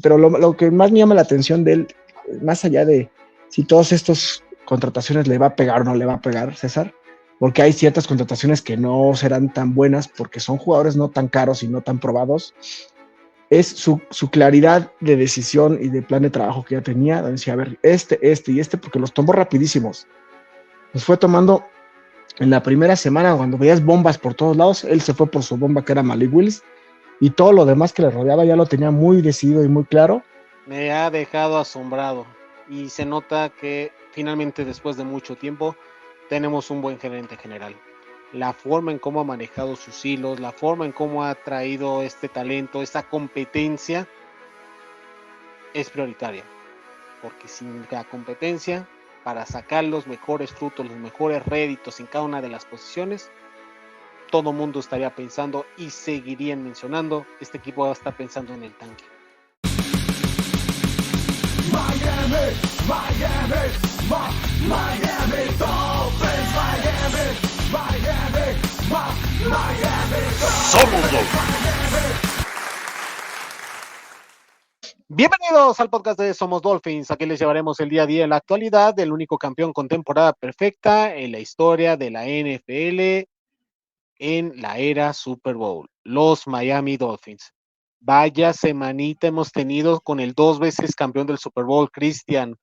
pero lo que más me llama la atención de él, más allá de si todas estas contrataciones le va a pegar o no le va a pegar, César, porque hay ciertas contrataciones que no serán tan buenas porque son jugadores no tan caros y no tan probados, es su claridad de decisión y de plan de trabajo que ya tenía, decía, a ver, porque los tomó rapidísimos. Los fue tomando en la primera semana, cuando veías bombas por todos lados, él se fue por su bomba que era Malik Willis, y todo lo demás que le rodeaba ya lo tenía muy decidido y muy claro. Me ha dejado asombrado y se nota que finalmente después de mucho tiempo tenemos un buen gerente general. La forma en cómo ha manejado sus hilos, la forma en cómo ha traído este talento, esta competencia es prioritaria, porque sin la competencia, para sacar los mejores frutos, los mejores réditos en cada una de las posiciones, todo mundo estaría pensando y seguirían mencionando, este equipo va a estar pensando en el tanque. Miami, Miami, Miami Dolphins, Miami, Miami Dolphins. Somos Dolphins. Bienvenidos al podcast de Somos Dolphins. Aquí les llevaremos el día a día en la actualidad del único campeón con temporada perfecta en la historia de la NFL en la era Super Bowl, los Miami Dolphins. Vaya semanita hemos tenido con el 2 veces campeón del Super Bowl, Cristian.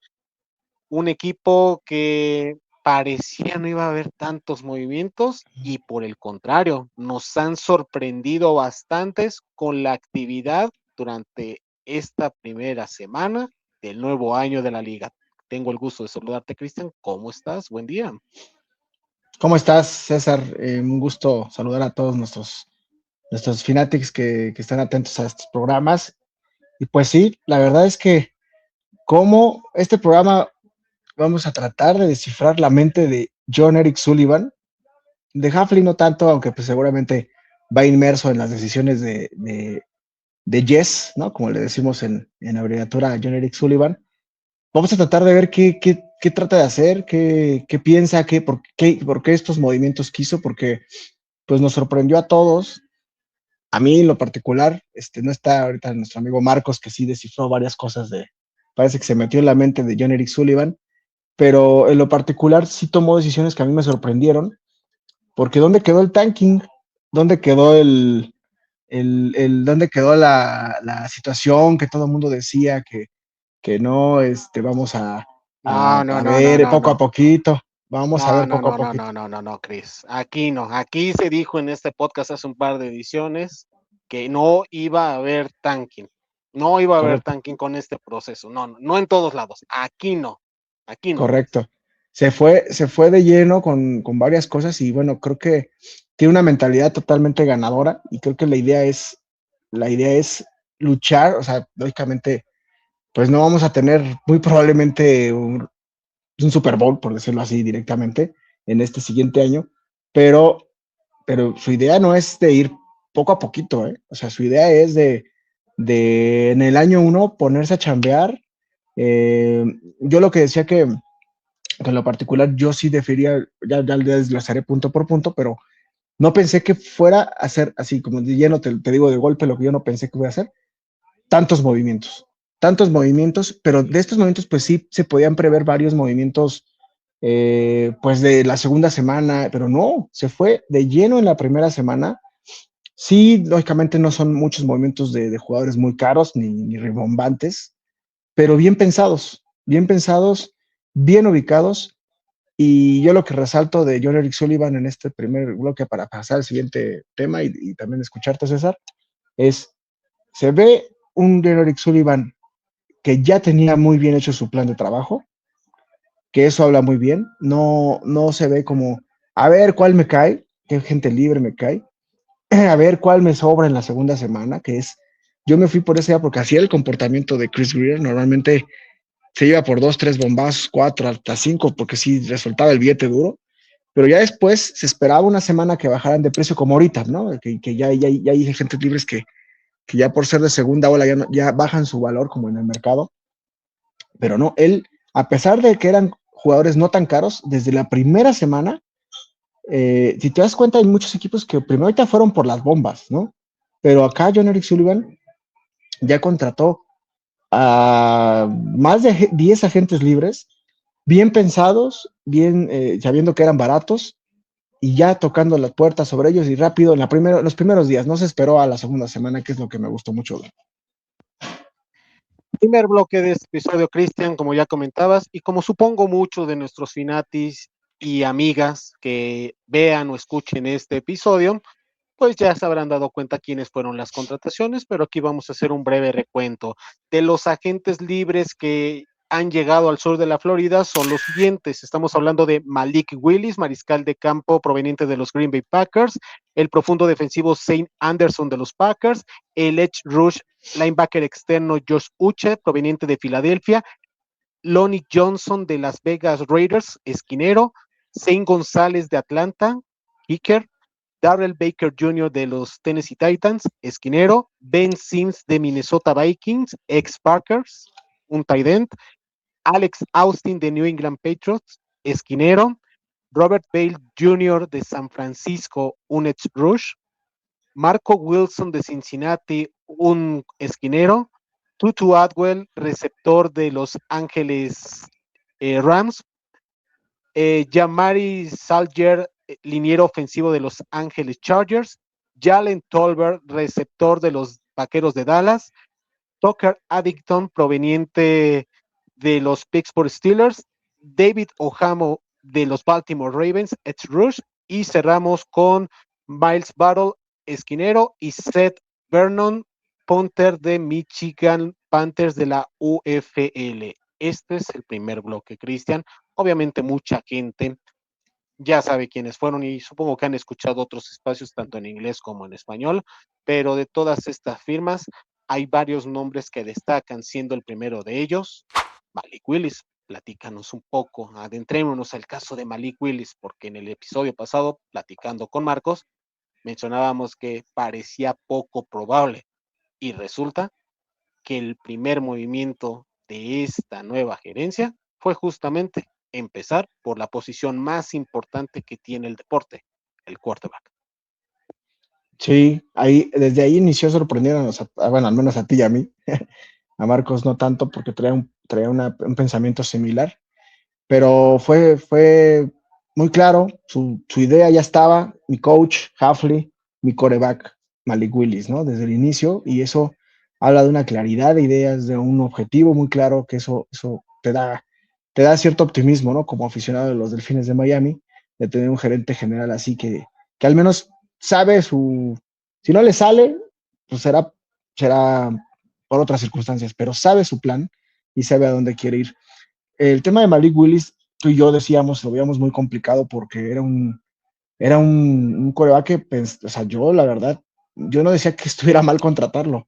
Un equipo que parecía no iba a haber tantos movimientos y por el contrario, nos han sorprendido bastantes con la actividad durante esta primera semana del nuevo año de la liga. Tengo el gusto de saludarte, Cristian. ¿Cómo estás? Buen día. ¿Cómo estás, César? Un gusto saludar a todos nuestros fanatics que están atentos a estos programas. Y pues sí, la verdad es que como este programa vamos a tratar de descifrar la mente de John Eric Sullivan, de Hafley no tanto, aunque pues seguramente va inmerso en las decisiones de Jess, ¿no? Como le decimos en abreviatura a John Eric Sullivan. Vamos a tratar de ver qué trata de hacer, qué piensa, por qué estos movimientos quiso, porque pues nos sorprendió a todos. A mí en lo particular, no está ahorita nuestro amigo Marcos, que sí descifró varias cosas parece que se metió en la mente de John Eric Sullivan, pero en lo particular sí tomó decisiones que a mí me sorprendieron, porque ¿dónde quedó el tanking? ¿Dónde quedó dónde quedó la situación que todo el mundo decía que no, vamos a ver poco a poquito? Vamos a ver poco a poquito. No, Chris. Aquí no. Aquí se dijo en este podcast hace un par de ediciones que no iba a haber tanking. No iba a haber tanking con este proceso. No en todos lados. Aquí no. Correcto. Se fue de lleno con varias cosas y bueno, creo que tiene una mentalidad totalmente ganadora y creo que la idea es luchar, o sea, lógicamente, pues no vamos a tener muy probablemente un Super Bowl, por decirlo así directamente, en este siguiente año, pero su idea no es de ir poco a poquito, ¿eh? O sea, su idea es de en el año 1 ponerse a chambear. Yo lo que decía que en lo particular yo sí defería, ya desglosaré punto por punto, pero no pensé que fuera a hacer así, como de lleno, te digo de golpe lo que yo no pensé que voy a hacer, tantos movimientos, pero de estos movimientos pues sí se podían prever varios movimientos pues de la segunda semana, pero no, se fue de lleno en la primera semana. Sí, lógicamente no son muchos movimientos de jugadores muy caros ni rimbombantes, pero bien pensados, bien ubicados. Y yo lo que resalto de John Eric Sullivan en este primer bloque para pasar al siguiente tema y también escucharte, César, se ve un John Eric Sullivan que ya tenía muy bien hecho su plan de trabajo, que eso habla muy bien, no se ve como, a ver cuál me cae, qué gente libre me cae, a ver cuál me sobra en la segunda semana, yo me fui por esa porque así era el comportamiento de Chris Greer, normalmente se iba por 2, 3 bombazos, 4, hasta 5, porque sí resultaba el billete duro, pero ya después se esperaba una semana que bajaran de precio como ahorita, ¿no? Que ya hay agentes libres que ya por ser de segunda ola ya bajan su valor como en el mercado, pero no, él, a pesar de que eran jugadores no tan caros, desde la primera semana, si te das cuenta, hay muchos equipos que primero ahorita fueron por las bombas, ¿no? Pero acá John Eric Sullivan ya contrató a más de 10 agentes libres, bien pensados, bien sabiendo que eran baratos, y ya tocando las puertas sobre ellos y rápido en los primeros días. No se esperó a la segunda semana, que es lo que me gustó mucho. Primer bloque de este episodio, Cristian, como ya comentabas, y como supongo muchos de nuestros finatis y amigas que vean o escuchen este episodio, pues ya se habrán dado cuenta quiénes fueron las contrataciones, pero aquí vamos a hacer un breve recuento. De los agentes libres que han llegado al sur de la Florida son los siguientes. Estamos hablando de Malik Willis, mariscal de campo proveniente de los Green Bay Packers, el profundo defensivo Zane Anderson de los Packers, el edge rush linebacker externo Josh Uche, proveniente de Filadelfia, Lonnie Johnson de Las Vegas Raiders, esquinero, Zane González de Atlanta, kicker, Darrell Baker Jr. de los Tennessee Titans, esquinero, Ben Sims de Minnesota Vikings, ex Packers, un tight end, Alex Austin de New England Patriots, esquinero, Robert Bale Jr. de San Francisco, un edge rush, Marco Wilson de Cincinnati, un esquinero, Tutu Atwell, receptor de Los Ángeles Rams, Jamari Salger, liniero ofensivo de Los Ángeles Chargers, Jalen Tolbert, receptor de los Vaqueros de Dallas, Tucker Addington, proveniente de los Pittsburgh Steelers, David Ohamo de los Baltimore Ravens, edge rush, y cerramos con Miles Battle, esquinero, y Seth Vernon, punter de Michigan Panthers de la UFL. Este es el primer bloque, Cristian. Obviamente mucha gente ya sabe quiénes fueron y supongo que han escuchado otros espacios tanto en inglés como en español, pero de todas estas firmas hay varios nombres que destacan, siendo el primero de ellos Malik Willis. Platícanos un poco, adentrémonos al caso de Malik Willis, porque en el episodio pasado, platicando con Marcos, mencionábamos que parecía poco probable y resulta que el primer movimiento de esta nueva gerencia fue justamente empezar por la posición más importante que tiene el deporte, el quarterback. Sí, desde ahí inició sorprendiéndonos, bueno, al menos a ti y a mí, a Marcos no tanto porque traía un pensamiento similar, pero fue muy claro, su idea ya estaba, mi coach, Hafley, mi quarterback, Malik Willis, ¿no? Desde el inicio, y eso habla de una claridad de ideas, de un objetivo muy claro, que eso te da cierto optimismo, ¿no? Como aficionado de los Delfines de Miami, de tener un gerente general así que al menos sabe si no le sale, pues será por otras circunstancias, pero sabe su plan y sabe a dónde quiere ir. El tema de Malik Willis, tú y yo decíamos, lo veíamos muy complicado porque era un quarterback que, o sea, yo la verdad, yo no decía que estuviera mal contratarlo.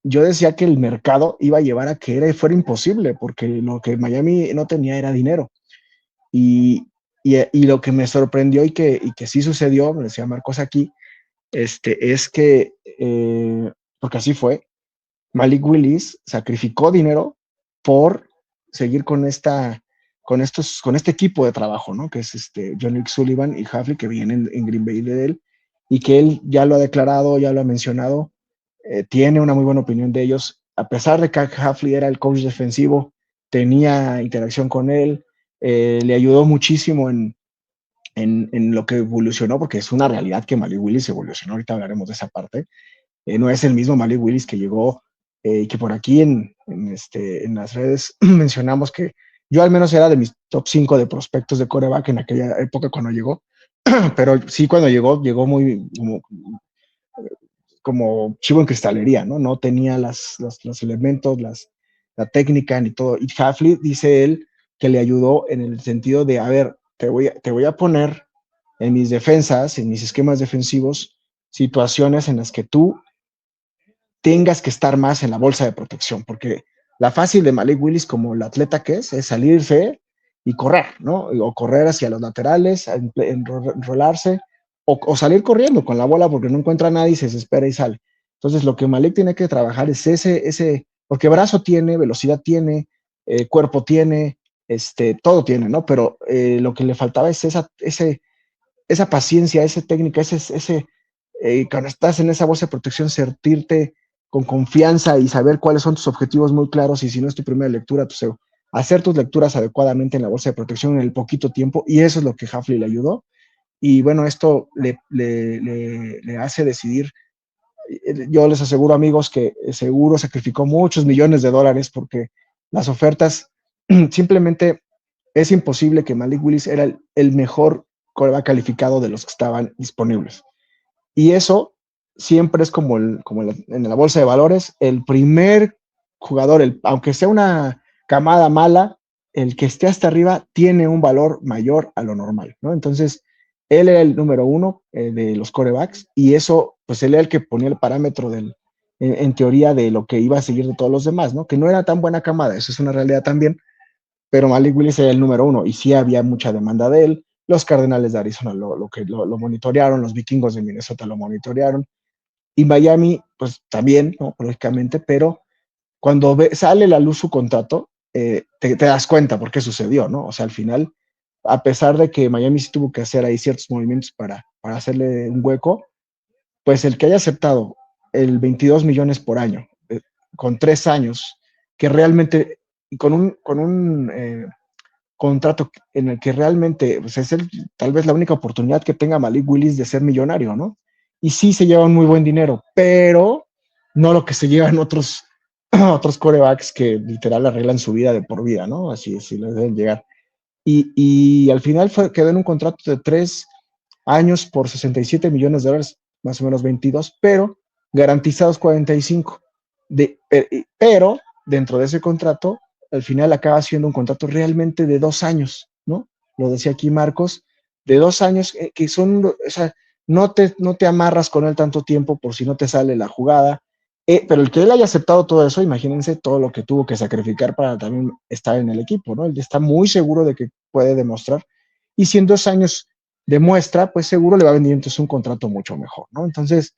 Yo decía que el mercado iba a llevar a que fuera imposible, porque lo que Miami no tenía era dinero. Y lo que me sorprendió y que sí sucedió, me decía Marcos aquí, es que, porque así fue, Malik Willis sacrificó dinero por seguir con este equipo de trabajo, ¿no? Que es John Sullivan y Hafley, que vienen en Green Bay de él, y que él ya lo ha declarado, ya lo ha mencionado, tiene una muy buena opinión de ellos, a pesar de que Hafley era el coach defensivo, tenía interacción con él, le ayudó muchísimo en lo que evolucionó, porque es una realidad que Malik Willis evolucionó, ahorita hablaremos de esa parte. No es el mismo Malik Willis que llegó, que por aquí en las redes mencionamos que yo al menos era de mis top 5 de prospectos de quarterback en aquella época cuando llegó, pero sí cuando llegó muy como chivo en cristalería, ¿no? No tenía los elementos, la técnica ni todo. Y Hafley, dice él, que le ayudó en el sentido de, a ver, te voy a poner en mis defensas, en mis esquemas defensivos, situaciones en las que tú tengas que estar más en la bolsa de protección, porque la fácil de Malik Willis, como el atleta que es salirse y correr, ¿no? O correr hacia los laterales, enrolarse, o salir corriendo con la bola porque no encuentra a nadie y se desespera y sale. Entonces, lo que Malik tiene que trabajar es porque brazo tiene, velocidad tiene, cuerpo tiene, todo tiene, ¿no? Pero lo que le faltaba es esa paciencia, esa técnica, cuando estás en esa bolsa de protección, sentirte con confianza y saber cuáles son tus objetivos muy claros, y si no es tu primera lectura, hacer tus lecturas adecuadamente en la bolsa de protección en el poquito tiempo, y eso es lo que Hafley le ayudó. Y bueno, esto le hace decidir. Yo les aseguro, amigos, que seguro sacrificó muchos millones de dólares, porque las ofertas simplemente es imposible. Que Malik Willis era el mejor quarterback calificado de los que estaban disponibles. Y eso siempre es como, en la bolsa de valores, el primer jugador, aunque sea una camada mala, el que esté hasta arriba tiene un valor mayor a lo normal, ¿no? Entonces, él era el número uno de los quarterbacks, y eso, pues él era el que ponía el parámetro en teoría, de lo que iba a seguir de todos los demás, ¿no? Que no era tan buena camada, eso es una realidad también, pero Malik Willis era el número uno, y sí había mucha demanda de él. Los Cardenales de Arizona lo monitorearon, los Vikingos de Minnesota lo monitorearon, y Miami, pues también, ¿no? Lógicamente, pero cuando sale a la luz su contrato, te das cuenta por qué sucedió, ¿no? O sea, al final, a pesar de que Miami sí tuvo que hacer ahí ciertos movimientos para hacerle un hueco, pues el que haya aceptado el 22 millones por año, con 3 años, que realmente, y con un contrato en el que realmente, pues es tal vez la única oportunidad que tenga Malik Willis de ser millonario, ¿no? Y sí se llevan muy buen dinero, pero no lo que se llevan otros quarterbacks que literal arreglan su vida de por vida, ¿no? Así les deben llegar. Y al final quedó en un contrato de 3 años por 67 millones de dólares, más o menos 22, pero garantizados 45. Pero dentro de ese contrato, al final acaba siendo un contrato realmente de 2 años, ¿no? Lo decía aquí Marcos, de 2 años, que son, o sea, no te amarras con él tanto tiempo por si no te sale la jugada. Pero el que él haya aceptado todo eso, imagínense todo lo que tuvo que sacrificar para también estar en el equipo, ¿no? Él está muy seguro de que puede demostrar, y si en 2 años demuestra, pues seguro le va a venir entonces un contrato mucho mejor, ¿no? Entonces,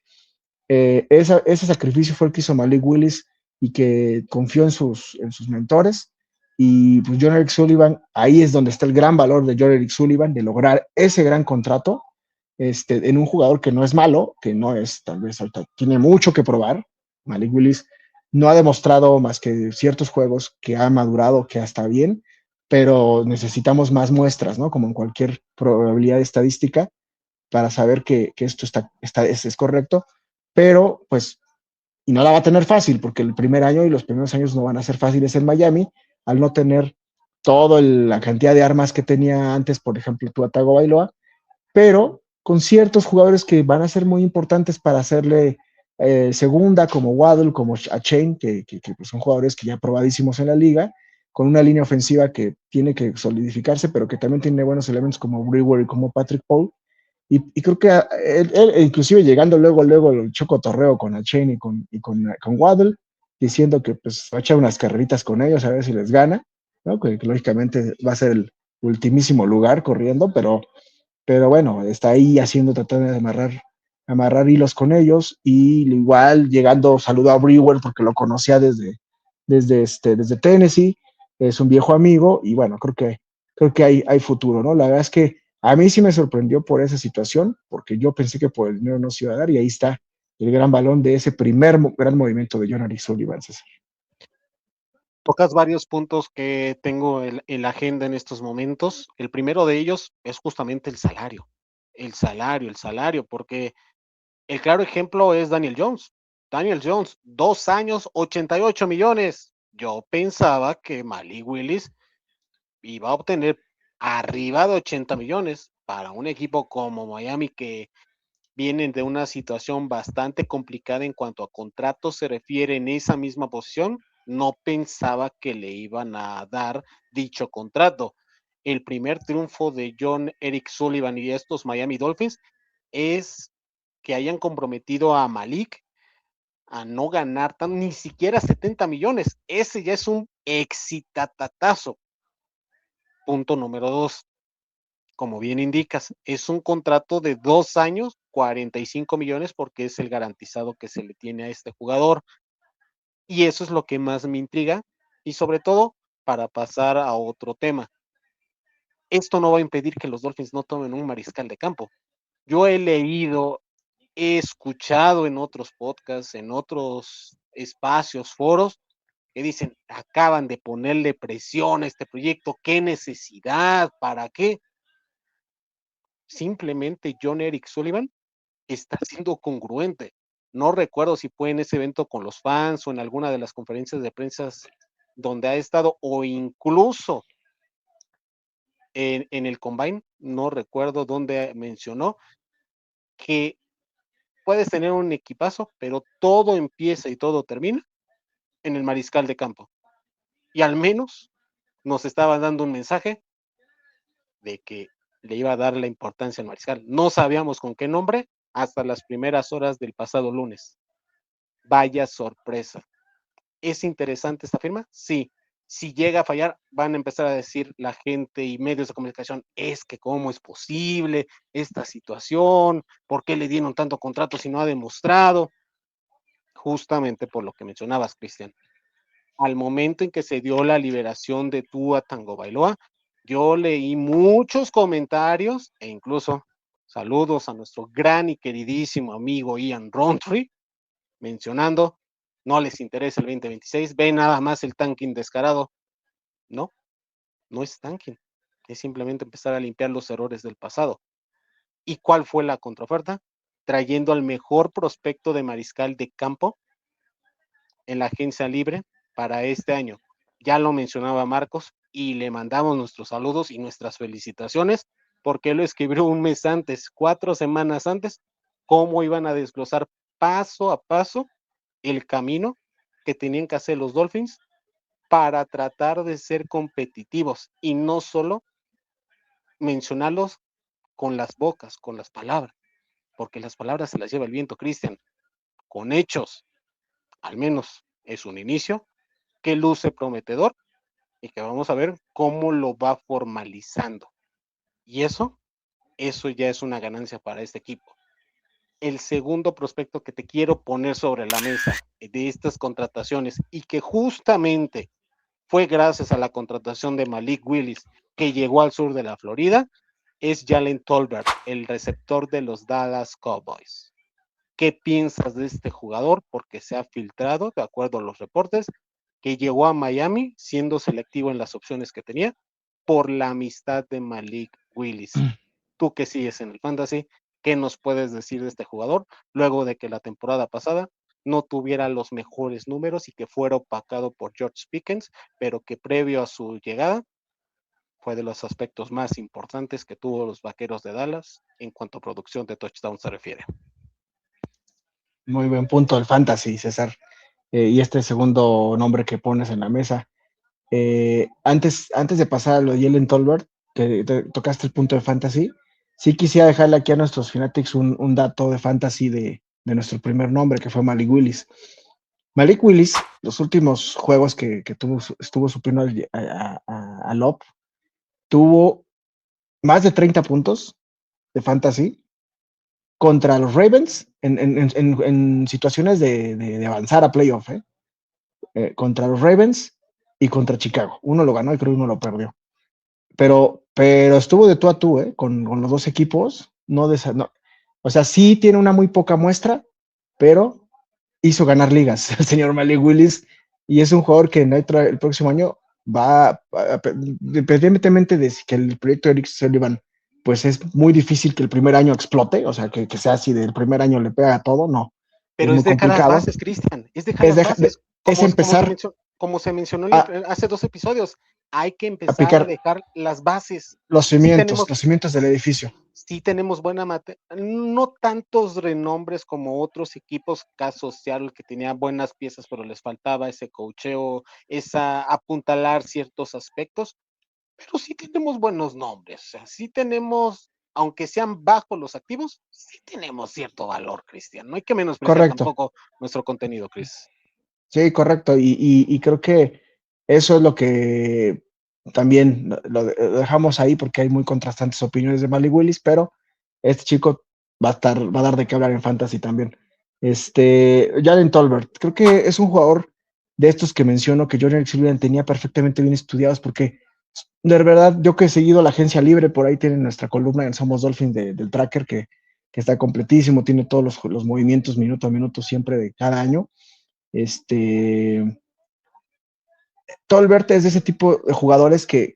ese sacrificio fue el que hizo Malik Willis, y que confió en sus mentores. Y pues John Eric Sullivan, ahí es donde está el gran valor de John Eric Sullivan, de lograr ese gran contrato en un jugador que no es malo, que no es, tal vez, tiene mucho que probar. Malik Willis no ha demostrado más que ciertos juegos que ha madurado, que está bien, pero necesitamos más muestras, ¿no? Como en cualquier probabilidad estadística, para saber que esto es correcto, pero pues, y no la va a tener fácil, porque el primer año y los primeros años no van a ser fáciles en Miami, al no tener toda la cantidad de armas que tenía antes, por ejemplo, Tua Tagovailoa, pero con ciertos jugadores que van a ser muy importantes para hacerle segunda, como Waddle, como Achane, que pues son jugadores que ya probadísimos en la liga, con una línea ofensiva que tiene que solidificarse, pero que también tiene buenos elementos como Brewer y como Patrick Paul. Y creo que él, inclusive llegando luego el chocotorreo con Achane y con Waddle, diciendo que pues va a echar unas carreritas con ellos a ver si les gana, ¿no? Que lógicamente va a ser el ultimísimo lugar corriendo, pero bueno, está ahí tratando de amarrar hilos con ellos. Y igual llegando, saludó a Brewer porque lo conocía desde Tennessee, es un viejo amigo, y bueno, creo que hay futuro, ¿no? La verdad es que a mí sí me sorprendió por esa situación, porque yo pensé que por el dinero no se iba a dar, y ahí está el gran balón de ese primer gran movimiento de John Eric Sullivan, César. Tocas varios puntos que tengo en la agenda en estos momentos. El primero de ellos es justamente el salario. El salario, porque el claro ejemplo es Daniel Jones. Daniel Jones, 2 años, 88 millones. Yo pensaba que Malik Willis iba a obtener arriba de 80 millones para un equipo como Miami, que vienen de una situación bastante complicada en cuanto a contratos se refiere en esa misma posición. No pensaba que le iban a dar dicho contrato. El primer triunfo de John Eric Sullivan y estos Miami Dolphins es que hayan comprometido a Malik a no ganar ni siquiera 70 millones. Ese ya es un exitatazo. Punto número 2. Como bien indicas, es un contrato de 2 años, 45 millones, porque es el garantizado que se le tiene a este jugador. Y eso es lo que más me intriga. Y sobre todo, para pasar a otro tema, esto no va a impedir que los Dolphins no tomen un mariscal de campo. Yo he leído, he escuchado en otros podcasts, en otros espacios, foros, que dicen, acaban de ponerle presión a este proyecto, ¿qué necesidad? ¿Para qué? Simplemente John Eric Sullivan está siendo congruente. No recuerdo si fue en ese evento con los fans o en alguna de las conferencias de prensa donde ha estado, o incluso en el Combine, no recuerdo dónde mencionó que puedes tener un equipazo, pero todo empieza y todo termina en el mariscal de campo. Y al menos nos estaba dando un mensaje de que le iba a dar la importancia al mariscal. No sabíamos con qué nombre hasta las primeras horas del pasado lunes. Vaya sorpresa. ¿Es interesante esta firma? Sí. Si llega a fallar, van a empezar a decir la gente y medios de comunicación, es que cómo es posible esta situación, por qué le dieron tanto contrato si no ha demostrado. Justamente por lo que mencionabas, Cristian. Al momento en que se dio la liberación de Tua Tagovailoa, yo leí muchos comentarios e incluso saludos a nuestro gran y queridísimo amigo Ian Rountree, mencionando, no les interesa el 2026, ven nada más el tanking descarado. No, no es tanking, es simplemente empezar a limpiar los errores del pasado. ¿Y cuál fue la contraoferta? Trayendo al mejor prospecto de mariscal de campo en la agencia libre para este año. Ya lo mencionaba Marcos y le mandamos nuestros saludos y nuestras felicitaciones porque lo escribió un mes antes, 4 semanas antes, cómo iban a desglosar paso a paso el camino que tenían que hacer los Dolphins para tratar de ser competitivos y no solo mencionarlos con las bocas, con las palabras, porque las palabras se las lleva el viento, Cristian, con hechos, al menos es un inicio que luce prometedor y que vamos a ver cómo lo va formalizando. Y eso ya es una ganancia para este equipo. El segundo prospecto que te quiero poner sobre la mesa de estas contrataciones y que justamente fue gracias a la contratación de Malik Willis que llegó al sur de la Florida, es Jalen Tolbert, el receptor de los Dallas Cowboys. ¿Qué piensas de este jugador? Porque se ha filtrado, de acuerdo a los reportes, que llegó a Miami siendo selectivo en las opciones que tenía por la amistad de Malik Willis. Tú que sigues en el fantasy, ¿qué nos puedes decir de este jugador luego de que la temporada pasada no tuviera los mejores números y que fuera opacado por George Pickens, pero que previo a su llegada fue de los aspectos más importantes que tuvo los Vaqueros de Dallas en cuanto a producción de touchdown se refiere? Muy buen punto del fantasy, César. Y este segundo nombre que pones en la mesa. Antes de pasar a lo de Jalen Tolbert, que tocaste el punto de fantasy, sí quisiera dejarle aquí a nuestros Fanatics un dato de fantasy de nuestro primer nombre, que fue Malik Willis. Malik Willis, los últimos juegos que estuvo supliendo a Lop, tuvo más de 30 puntos de fantasy contra los Ravens en situaciones de avanzar a playoff, contra los Ravens y contra Chicago. Uno lo ganó y creo que uno lo perdió. Pero estuvo de tú a tú, con los dos equipos. No. O sea, sí tiene una muy poca muestra, pero hizo ganar ligas el señor Malik Willis y es un jugador que el próximo año va, independientemente de que el proyecto de Eric Sullivan, pues es muy difícil que el primer año explote, o sea, que sea así del primer año le pega a todo, no. Pero es dejar las bases, Cristian, es dejar las bases. Es empezar. Como se mencionó hace 2 episodios, hay que empezar a dejar las bases. Los cimientos del edificio. Sí tenemos buena no tantos renombres como otros equipos, caso Seattle, que tenía buenas piezas, pero les faltaba ese coacheo, esa apuntalar ciertos aspectos, pero sí tenemos buenos nombres, o sea, sí tenemos, aunque sean bajos los activos, sí tenemos cierto valor, Cristian. No hay que menospreciar tampoco nuestro contenido, Chris. Sí, correcto, y creo que eso es lo que también lo dejamos ahí porque hay muy contrastantes opiniones de Malik Willis, pero este chico va a dar de qué hablar en fantasy también. Jalen Tolbert, creo que es un jugador de estos que menciono que John Eric Sullivan tenía perfectamente bien estudiados, porque de verdad, yo que he seguido la agencia libre, por ahí tienen nuestra columna en Somos Dolphins del tracker que está completísimo, tiene todos los movimientos minuto a minuto siempre de cada año. Tolbert es de ese tipo de jugadores que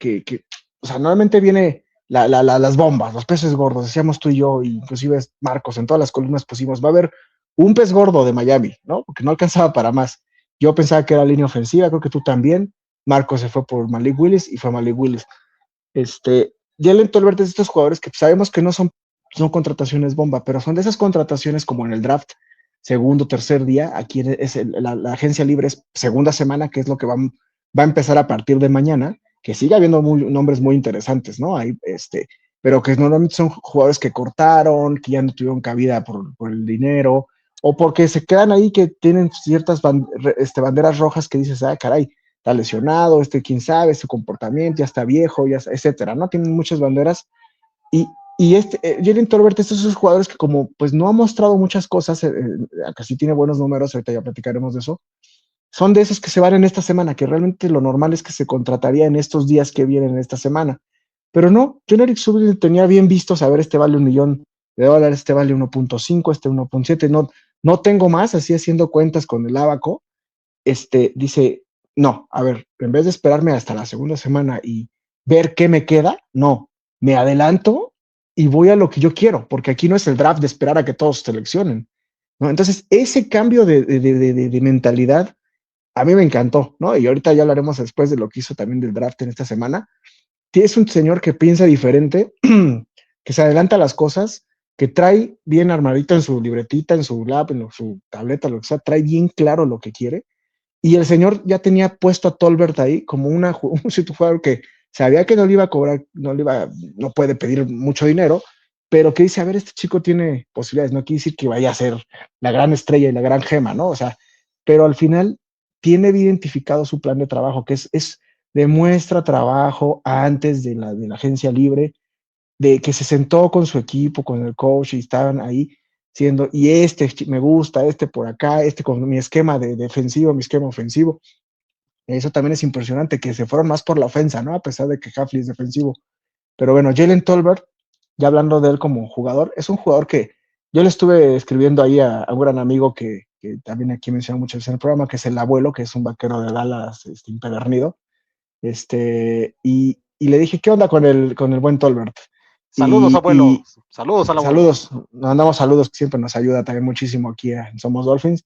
o sea, normalmente viene las bombas, los peces gordos, decíamos tú y yo, inclusive Marcos, en todas las columnas pusimos, va a haber un pez gordo de Miami, ¿no? Porque no alcanzaba para más. Yo pensaba que era línea ofensiva, creo que tú también. Marcos se fue por Malik Willis y fue Malik Willis. Jalen Tolbert es de estos jugadores que sabemos que no son contrataciones bomba, pero son de esas contrataciones como en el draft, segundo, tercer día, aquí la agencia libre es segunda semana, que es lo que va a empezar a partir de mañana, que sigue habiendo nombres muy interesantes, ¿no? Pero que normalmente son jugadores que cortaron, que ya no tuvieron cabida por el dinero, o porque se quedan ahí que tienen ciertas banderas rojas que dices, caray, está lesionado, quién sabe, su comportamiento, ya está viejo, etcétera, ¿no? Tienen muchas banderas. Y Jalen Tolbert es de esos jugadores que como pues no ha mostrado muchas cosas, acá sí tiene buenos números, ahorita ya platicaremos de eso, son de esos que se van en esta semana, que realmente lo normal es que se contrataría en estos días que vienen en esta semana. Pero no, John Eric Subin tenía bien visto saber este vale $1 millón, este vale 1.5, 1.7, no tengo más, así haciendo cuentas con el abaco, dice, no, a ver, en vez de esperarme hasta la segunda semana y ver qué me queda, no, me adelanto y voy a lo que yo quiero, porque aquí no es el draft de esperar a que todos seleccionen, ¿no? Entonces, ese cambio de mentalidad a mí me encantó, ¿no? Y ahorita ya hablaremos después de lo que hizo también del draft en esta semana. Es un señor que piensa diferente, que se adelanta a las cosas, que trae bien armadito en su libretita, en su lap, en su tableta, lo que sea, trae bien claro lo que quiere. Y el señor ya tenía puesto a Tolbert ahí como un jugador que sabía que no le iba a cobrar, no puede pedir mucho dinero, pero que dice, a ver, este chico tiene posibilidades, no quiere decir que vaya a ser la gran estrella y la gran gema, ¿no? O sea, pero al final tiene identificado su plan de trabajo, que es demuestra trabajo antes de la agencia libre, de que se sentó con su equipo, con el coach y estaban ahí siendo, y me gusta, por acá, con mi esquema de defensivo, mi esquema ofensivo. Eso también es impresionante, que se fueron más por la ofensa, ¿no? A pesar de que Hafley es defensivo. Pero bueno, Jalen Tolbert, ya hablando de él como jugador, es un jugador que yo le estuve escribiendo ahí a un gran amigo que también aquí menciona muchas veces en el programa, que es el abuelo, que es un vaquero de Dallas, empedernido. Y le dije, ¿qué onda con el buen Tolbert? Saludos, abuelo. Saludos al abuelo. Saludos, nos mandamos saludos, que siempre nos ayuda también muchísimo aquí en Somos Dolphins.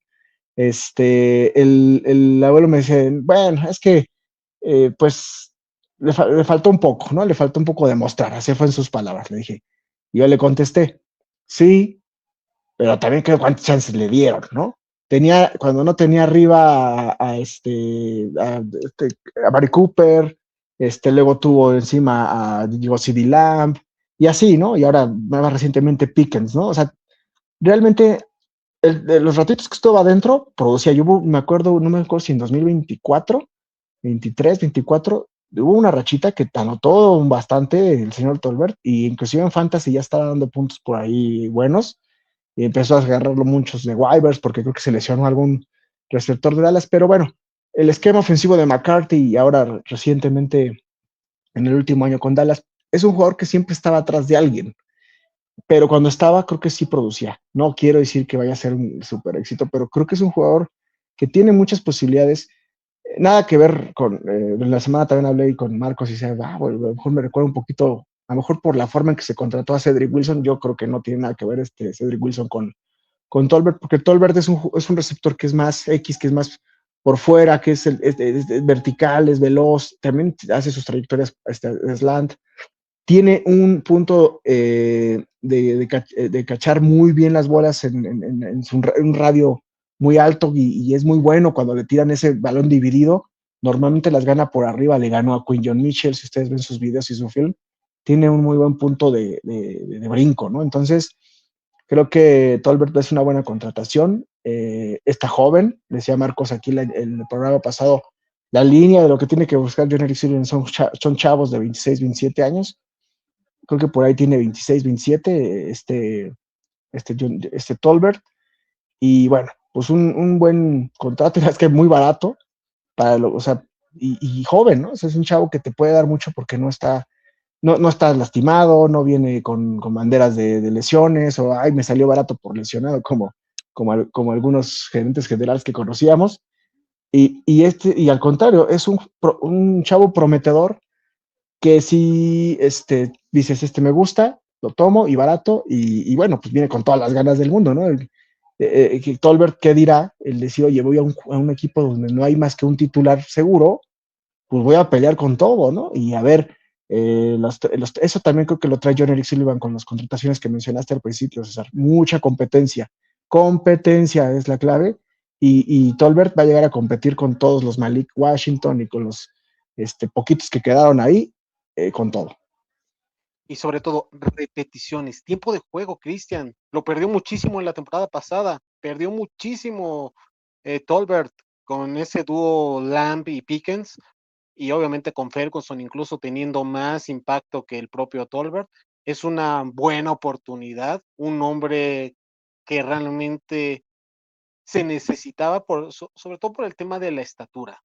El abuelo me dice, bueno, es que pues le faltó un poco, ¿no? Le faltó un poco demostrar, así fue en sus palabras, le dije. Y yo le contesté, sí, pero también creo cuántas chances le dieron, ¿no? Cuando no tenía arriba a Mari Cooper, luego tuvo encima a CD Lamb, y así, ¿no? Y ahora más recientemente Pickens, ¿no? O sea, realmente de los ratitos que estuvo adentro, producía. Yo me acuerdo, no me acuerdo si en 2024, 23, 24, hubo una rachita que anotó bastante el señor Tolbert, y inclusive en Fantasy ya estaba dando puntos por ahí buenos, y empezó a agarrarlo muchos de waivers, porque creo que se lesionó algún receptor de Dallas, pero bueno, el esquema ofensivo de McCarthy, y ahora recientemente en el último año con Dallas, es un jugador que siempre estaba atrás de alguien, pero cuando estaba creo que sí producía. No quiero decir que vaya a ser un súper éxito, pero creo que es un jugador que tiene muchas posibilidades. Nada que ver con, la semana también hablé con Marcos y decía, bueno, a lo mejor me recuerda un poquito, a lo mejor por la forma en que se contrató a Cedric Wilson. Yo creo que no tiene nada que ver Cedric Wilson con Tolbert, porque Tolbert es un receptor que es más X, que es más por fuera, que es vertical, es veloz, también hace sus trayectorias slant, tiene un punto de cachar muy bien las bolas en un radio muy alto, y es muy bueno cuando le tiran ese balón dividido. Normalmente las gana por arriba, le ganó a Quinjon Mitchell, si ustedes ven sus videos y su film, tiene un muy buen punto de brinco, ¿no? Entonces, creo que Tolbert es una buena contratación. Está joven, decía Marcos aquí en el programa pasado, la línea de lo que tiene que buscar John Eric Silver son chavos de 26, 27 años. Creo que por ahí tiene 26, 27, Tolbert. Y bueno, pues un buen contrato, es que muy barato, o sea, y joven, ¿no? O sea, es un chavo que te puede dar mucho porque no está lastimado, no viene con banderas de lesiones, o ay, me salió barato por lesionado, como como algunos gerentes generales que conocíamos. Y al contrario, es un chavo prometedor que si dices, me gusta, lo tomo y barato, y bueno, pues viene con todas las ganas del mundo, ¿no? Tolbert, ¿qué dirá? El decir, oye, voy a un equipo donde no hay más que un titular seguro, pues voy a pelear con todo, ¿no? Y a ver, eso también creo que lo trae John Eric Sullivan con las contrataciones que mencionaste al principio, César. Mucha competencia. Competencia es la clave. Y Tolbert va a llegar a competir con todos los Malik Washington y con los poquitos que quedaron ahí, con todo. Y sobre todo, repeticiones, tiempo de juego, Cristian. Lo perdió muchísimo en la temporada pasada. Perdió muchísimo Tolbert con ese dúo Lamb y Pickens. Y obviamente con Ferguson incluso teniendo más impacto que el propio Tolbert. Es una buena oportunidad. Un hombre que realmente se necesitaba, sobre todo por el tema de la estatura.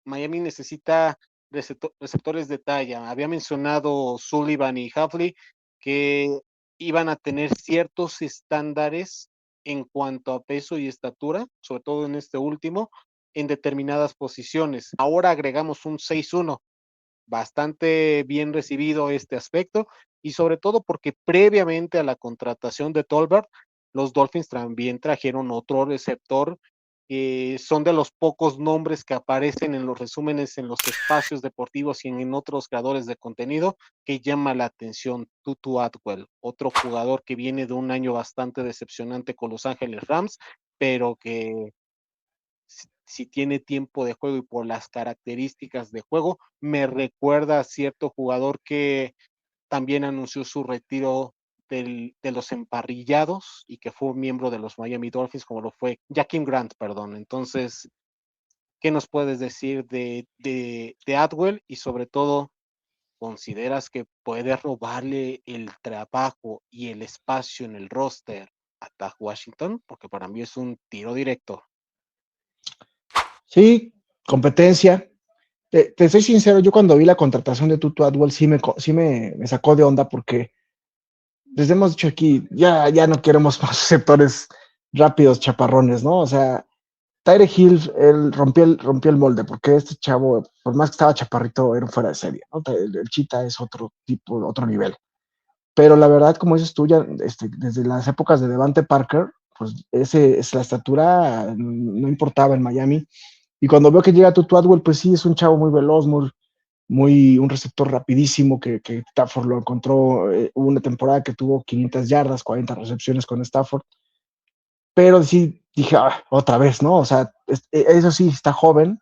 Miami necesita receptores de talla. Había mencionado Sullivan y Hafley que iban a tener ciertos estándares en cuanto a peso y estatura, sobre todo en este último, en determinadas posiciones. Ahora agregamos un 6-1, bastante bien recibido este aspecto, y sobre todo porque previamente a la contratación de Tolbert, los Dolphins también trajeron otro receptor. Son de los pocos nombres que aparecen en los resúmenes en los espacios deportivos y en otros creadores de contenido que llama la atención. Tutu Atwell, otro jugador que viene de un año bastante decepcionante con Los Ángeles Rams, pero que si tiene tiempo de juego y por las características de juego, me recuerda a cierto jugador que también anunció su retiro de los emparrillados y que fue un miembro de los Miami Dolphins, como lo fue Jaquim Grant, perdón. Entonces, ¿qué nos puedes decir de Atwell? Y sobre todo, ¿consideras que puede robarle el trabajo y el espacio en el roster a Taj Washington? Porque para mí es un tiro directo. Sí, competencia. Te soy sincero, yo cuando vi la contratación de Tutu Atwell sí me sacó de onda porque les hemos dicho aquí, ya no queremos más receptores rápidos, chaparrones, ¿no? O sea, Tyreek Hill, él rompió el molde, porque este chavo, por más que estaba chaparrito, era un fuera de serie, ¿no? El Cheetah es otro tipo, otro nivel. Pero la verdad, como dices tú, ya desde las épocas de Devante Parker, pues la estatura no importaba en Miami. Y cuando veo que llega Tutu Atwell, pues sí, es un chavo muy veloz, un receptor rapidísimo que Stafford lo encontró. Hubo una temporada que tuvo 500 yardas, 40 recepciones con Stafford, pero sí dije, otra vez, ¿no? O sea, eso sí, está joven,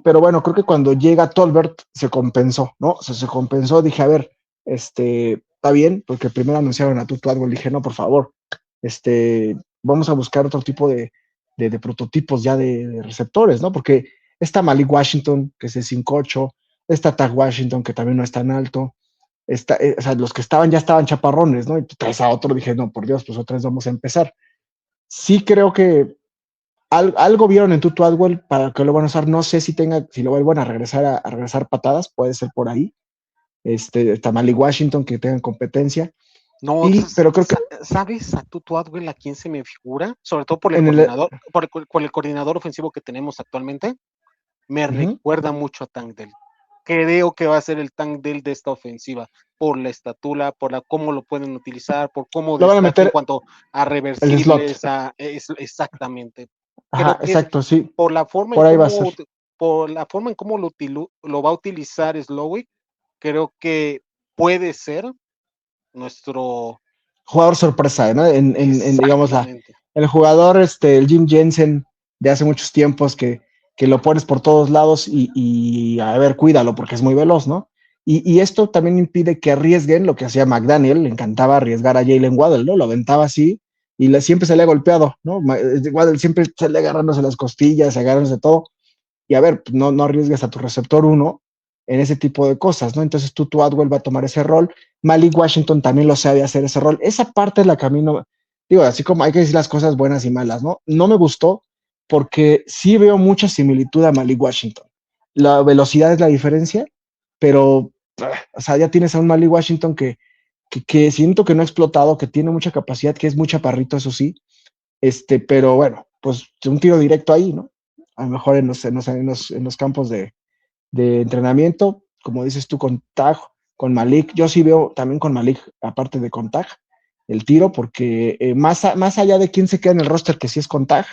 pero bueno, creo que cuando llega Tolbert se compensó, ¿no? O sea, se compensó, dije, a ver, está bien, porque primero anunciaron a Tutu Atwell, dije, no, por favor, vamos a buscar otro tipo de prototipos ya de receptores, ¿no? Porque está Malik Washington, que es el 5'8", está Taj Washington, que también no es tan alto, o sea, los que estaban ya estaban chaparrones, ¿no? Y traes a otro, dije, no, por Dios, pues otra vez vamos a empezar. Sí creo que algo vieron en Tutu Atwell para que lo van a usar, no sé si lo vuelvan a regresar patadas, puede ser por ahí. Está Malik Washington, que tengan competencia. No, Pero creo que ¿sabes a Tutu Atwell a quién se me figura? Sobre todo por el coordinador ofensivo que tenemos actualmente. Me recuerda mucho a Tank Dell. Creo que va a ser el Tank Dell de esta ofensiva, por la estatura, por cómo lo pueden utilizar, por cómo lo van a meter en cuanto a reversibles, exactamente. Ajá, Creo que exacto, sí. por la forma Por ahí va a ser. por la forma en cómo lo va a utilizar Slowick, creo que puede ser nuestro jugador sorpresa, ¿no? Digamos, el jugador, el Jim Jensen de hace muchos tiempos que lo pones por todos lados y a ver, cuídalo porque es muy veloz, ¿no? Y esto también impide que arriesguen lo que hacía McDaniel, le encantaba arriesgar a Jalen Waddle, ¿no? Lo aventaba así y siempre se le ha golpeado, ¿no? Waddle siempre se le agarrándose las costillas, agarrándose todo. Y a ver, no arriesgues a tu receptor 1 en ese tipo de cosas, ¿no? Entonces Tutu Atwell va a tomar ese rol. Malik Washington también lo sabe hacer ese rol. Esa parte es la que a mí no, digo, así como hay que decir las cosas buenas y malas, ¿no? No me gustó porque sí veo mucha similitud a Malik Washington. La velocidad es la diferencia, pero, o sea, ya tienes a un Malik Washington que siento que no ha explotado, que tiene mucha capacidad, que es muy chaparrito, eso sí, Pero bueno, pues un tiro directo ahí, ¿no? A lo mejor en los campos de entrenamiento, como dices tú, con Tag, con Malik. Yo sí veo también con Malik, aparte de con Tag, el tiro, porque más allá de quién se queda en el roster, que sí es con Tag,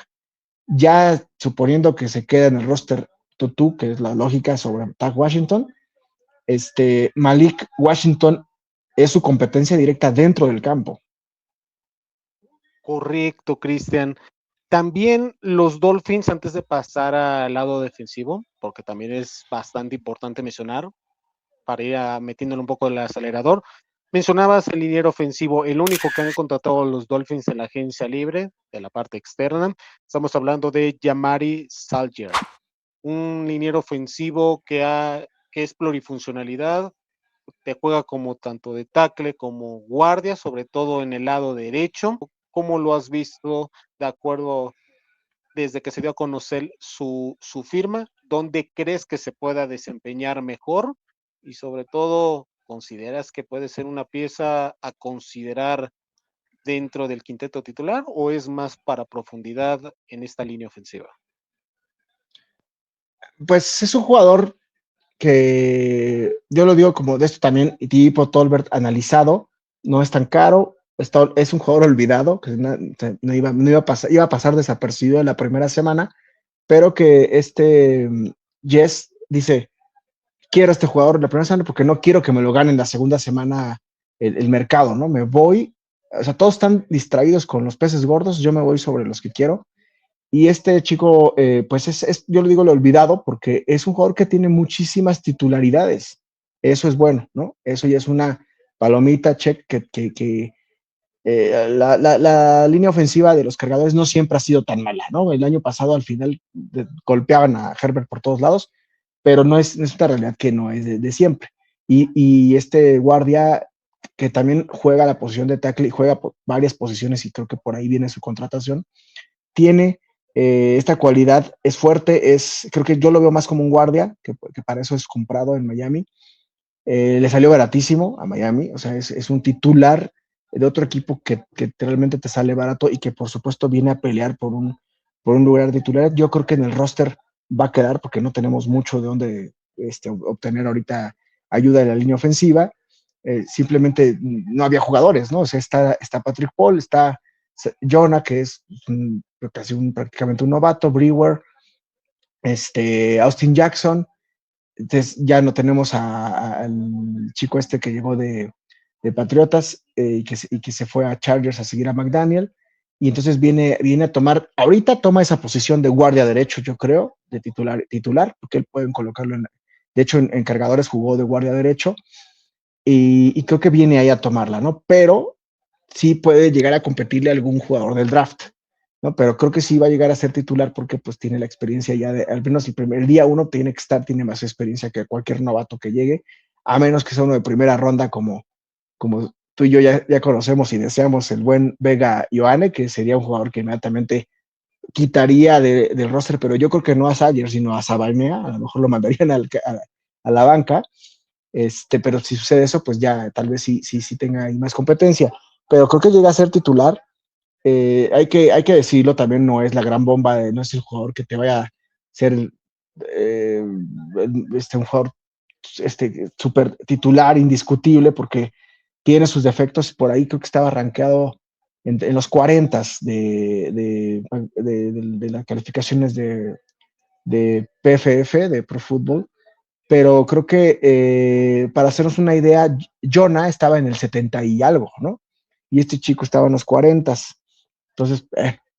ya suponiendo que se queda en el roster Tutu, que es la lógica sobre Tag Washington, Malik Washington es su competencia directa dentro del campo. Correcto, Cristian. También los Dolphins, antes de pasar al lado defensivo, porque también es bastante importante mencionar, para ir metiéndole un poco el acelerador, mencionabas el liniero ofensivo, el único que han contratado los Dolphins en la agencia libre, de la parte externa. Estamos hablando de Jamari Salyer, un liniero ofensivo que es plurifuncionalidad, te juega como tanto de tackle como guardia, sobre todo en el lado derecho. ¿Cómo lo has visto de acuerdo desde que se dio a conocer su firma? ¿Dónde crees que se pueda desempeñar mejor? Y sobre todo, ¿consideras que puede ser una pieza a considerar dentro del quinteto titular o es más para profundidad en esta línea ofensiva? Pues es un jugador que yo lo digo como de esto también, tipo Tolbert analizado, no es tan caro, es un jugador olvidado, que iba a pasar desapercibido en la primera semana, pero que Jess dice, quiero este jugador en la primera semana porque no quiero que me lo gane en la segunda semana el mercado, ¿no? Me voy, o sea, todos están distraídos con los peces gordos, yo me voy sobre los que quiero. Y este chico, pues yo le digo lo olvidado porque es un jugador que tiene muchísimas titularidades. Eso es bueno, ¿no? Eso ya es una palomita, check, que la línea ofensiva de los Cargadores no siempre ha sido tan mala, ¿no? El año pasado al final golpeaban a Herbert por todos lados, pero no es una realidad que no es de siempre. Y este guardia que también juega la posición de tackle y juega varias posiciones y creo que por ahí viene su contratación, tiene esta cualidad, es fuerte, creo que yo lo veo más como un guardia, que para eso es comprado en Miami. Le salió baratísimo a Miami, o sea, es un titular de otro equipo que realmente te sale barato y que por supuesto viene a pelear por un lugar titular. Yo creo que en el roster va a quedar porque no tenemos mucho de dónde obtener ahorita ayuda de la línea ofensiva. Simplemente no había jugadores, ¿no? O sea, está Patrick Paul, está Jonah, que es prácticamente un novato, Brewer, Austin Jackson. Entonces ya no tenemos al chico que llegó de Patriotas y que se fue a Chargers a seguir a McDaniel. Y entonces viene a tomar, ahorita toma esa posición de guardia derecho, yo creo, de titular, porque él pueden colocarlo de hecho en Cargadores jugó de guardia derecho y creo que viene ahí a tomarla, ¿no? Pero sí puede llegar a competirle a algún jugador del draft, ¿no? Pero creo que sí va a llegar a ser titular porque pues tiene la experiencia ya al menos el día uno tiene que estar, tiene más experiencia que cualquier novato que llegue, a menos que sea uno de primera ronda como tú y yo ya conocemos y deseamos el buen Vega Ioane, que sería un jugador que inmediatamente quitaría del roster, pero yo creo que no a Sayer, sino a Sabalmea, a lo mejor lo mandarían a la banca, pero si sucede eso, pues ya tal vez sí tenga ahí más competencia, pero creo que llega a ser titular. Hay que decirlo, también no es la gran bomba, no es el jugador que te vaya a ser un jugador súper titular, indiscutible, porque tiene sus defectos. Por ahí creo que estaba rankeado en los 40 de las calificaciones de PFF, de Pro Football, pero creo que para hacernos una idea, Jonah estaba en el 70 y algo, ¿no? Y este chico estaba en los 40. Entonces,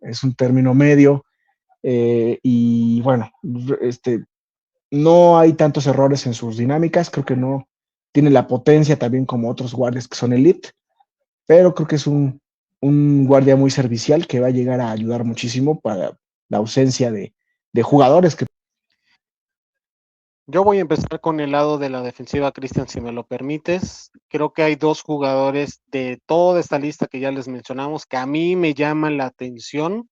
es un término medio y bueno, no hay tantos errores en sus dinámicas, creo que no tiene la potencia también como otros guardias que son elite, pero creo que es un guardia muy servicial que va a llegar a ayudar muchísimo para la ausencia de jugadores que... Yo voy a empezar con el lado de la defensiva, Cristian, si me lo permites. Creo que hay dos jugadores de toda esta lista que ya les mencionamos que a mí me llaman la atención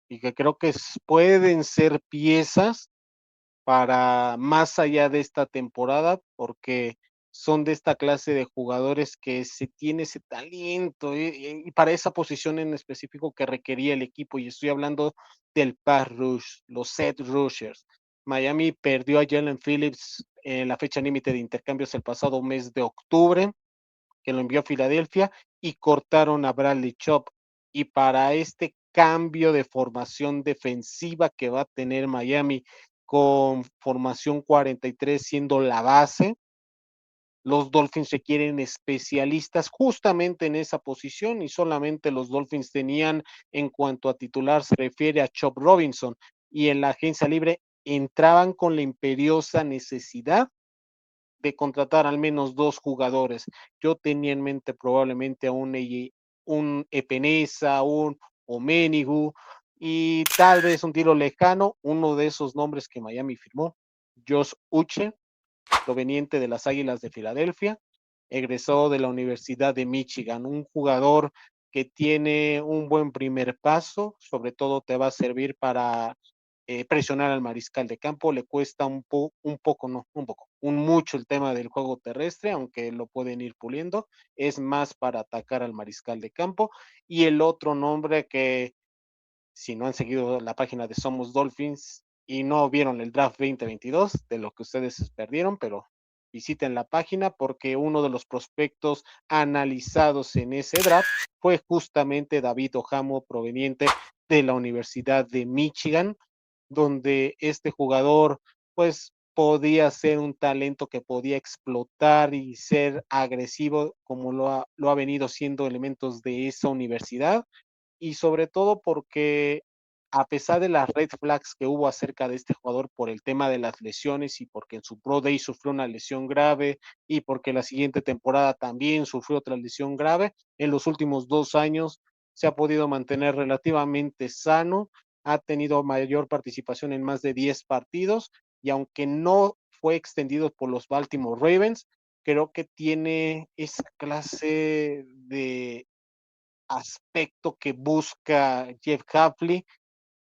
y que creo que pueden ser piezas para más allá de esta temporada, porque son de esta clase de jugadores que se tiene ese talento y para esa posición en específico que requería el equipo. Y estoy hablando del pass rush, los set rushers. Miami perdió a Jalen Phillips en la fecha límite de intercambios el pasado mes de octubre, que lo envió a Filadelfia, y cortaron a Bradley Chubb. Y para este cambio de formación defensiva que va a tener Miami con formación 43 siendo la base, los Dolphins requieren especialistas justamente en esa posición y solamente los Dolphins tenían, en cuanto a titular se refiere, a Chop Robinson, y en la agencia libre entraban con la imperiosa necesidad de contratar al menos 2 jugadores. Yo tenía en mente probablemente a un Epenesa, un Omenihu y tal vez un tiro lejano, uno de esos nombres que Miami firmó, Josh Uche, proveniente de las Águilas de Filadelfia, egresó de la Universidad de Michigan, un jugador que tiene un buen primer paso, sobre todo te va a servir para presionar al mariscal de campo, le cuesta un mucho el tema del juego terrestre, aunque lo pueden ir puliendo, es más para atacar al mariscal de campo. Y el otro nombre que, si no han seguido la página de Somos Dolphins y no vieron el draft 2022, de lo que ustedes perdieron, pero visiten la página porque uno de los prospectos analizados en ese draft fue justamente David Ojamo, proveniente de la Universidad de Michigan, donde este jugador pues podía ser un talento que podía explotar y ser agresivo como lo ha venido siendo elementos de esa universidad, y sobre todo porque a pesar de las red flags que hubo acerca de este jugador por el tema de las lesiones y porque en su Pro Day sufrió una lesión grave y porque la siguiente temporada también sufrió otra lesión grave, en los últimos 2 años se ha podido mantener relativamente sano, ha tenido mayor participación en más de 10 partidos y aunque no fue extendido por los Baltimore Ravens, creo que tiene esa clase de aspecto que busca Jeff Hafley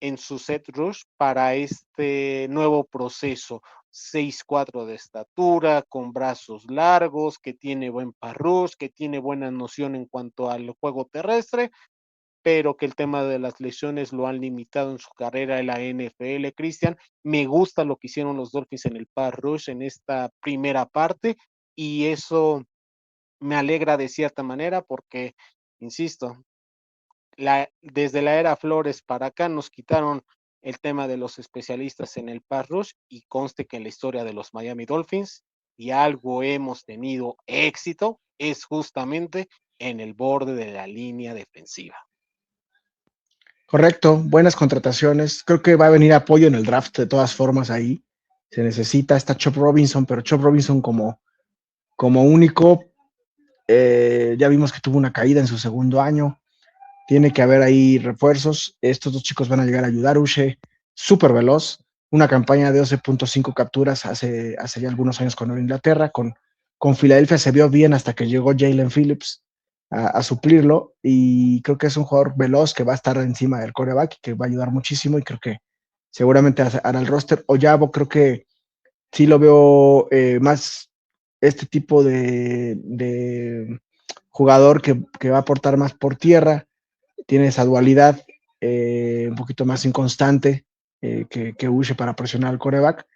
en su set rush para este nuevo proceso. 6'4" de estatura, con brazos largos, que tiene buen parrush, que tiene buena noción en cuanto al juego terrestre, pero que el tema de las lesiones lo han limitado en su carrera en la NFL. Cristian, me gusta lo que hicieron los Dolphins en el pass rush en esta primera parte, y eso me alegra de cierta manera porque, insisto, desde la era Flores para acá nos quitaron el tema de los especialistas en el pass rush, y conste que en la historia de los Miami Dolphins, y algo hemos tenido éxito, es justamente en el borde de la línea defensiva. Correcto, buenas contrataciones. Creo que va a venir apoyo en el draft de todas formas ahí. Se necesita, está Chop Robinson, pero Chop Robinson como único, ya vimos que tuvo una caída en su segundo año. Tiene que haber ahí refuerzos. Estos 2 chicos van a llegar a ayudar. Uche, súper veloz. Una campaña de 12.5 capturas hace ya algunos años con Inglaterra. Con Filadelfia se vio bien hasta que llegó Jalen Phillips a suplirlo. Y creo que es un jugador veloz que va a estar encima del quarterback y que va a ayudar muchísimo. Y creo que seguramente hará el roster. Oyabo, creo que sí lo veo más este tipo de jugador que va a aportar más por tierra, tiene esa dualidad un poquito más inconstante que Uche para presionar al coreback.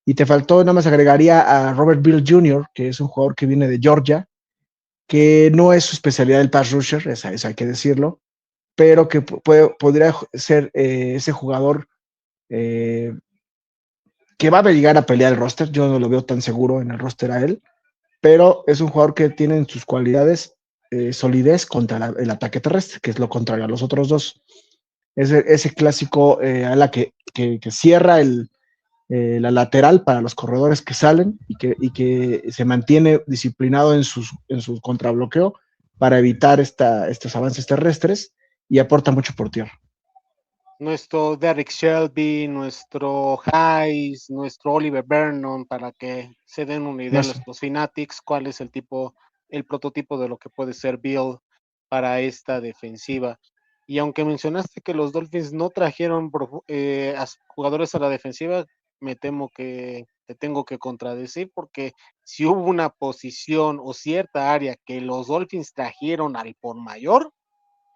Y te faltó, nada más agregaría a Robert Bill Jr., que es un jugador que viene de Georgia, que no es su especialidad el pass rusher, esa hay que decirlo, pero que podría ser ese jugador eh, que va a llegar a pelear el roster. Yo no lo veo tan seguro en el roster a él, pero es un jugador que tiene en sus cualidades solidez contra el ataque terrestre, que es lo contrario a los otros dos. Ese clásico ala que cierra la lateral para los corredores que salen y que se mantiene disciplinado en su contrabloqueo para evitar estos avances terrestres y aporta mucho por tierra. Nuestro Derek Shelby, nuestro Hayes, nuestro Oliver Vernon, para que se den una idea los Fanatics, cuál es el prototipo de lo que puede ser Bill para esta defensiva. Y aunque mencionaste que los Dolphins no trajeron jugadores a la defensiva, me temo que te tengo que contradecir porque si hubo una posición o cierta área que los Dolphins trajeron al por mayor,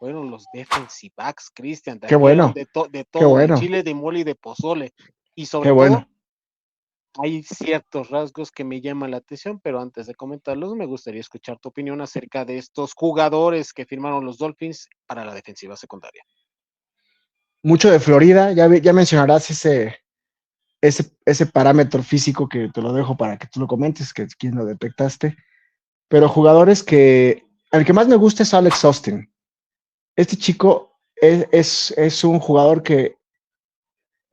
fueron los defensive backs, Cristian, Qué trajeron bueno, de qué todo, de bueno, chile, de mole y de pozole, y qué sobre bueno. todo hay ciertos rasgos que me llaman la atención, pero antes de comentarlos, me gustaría escuchar tu opinión acerca de estos jugadores que firmaron los Dolphins para la defensiva secundaria. Mucho de Florida, ya mencionarás ese parámetro físico que te lo dejo para que tú lo comentes, que quién lo detectaste. Pero jugadores el que más me gusta es Alex Austin. Este chico es un jugador que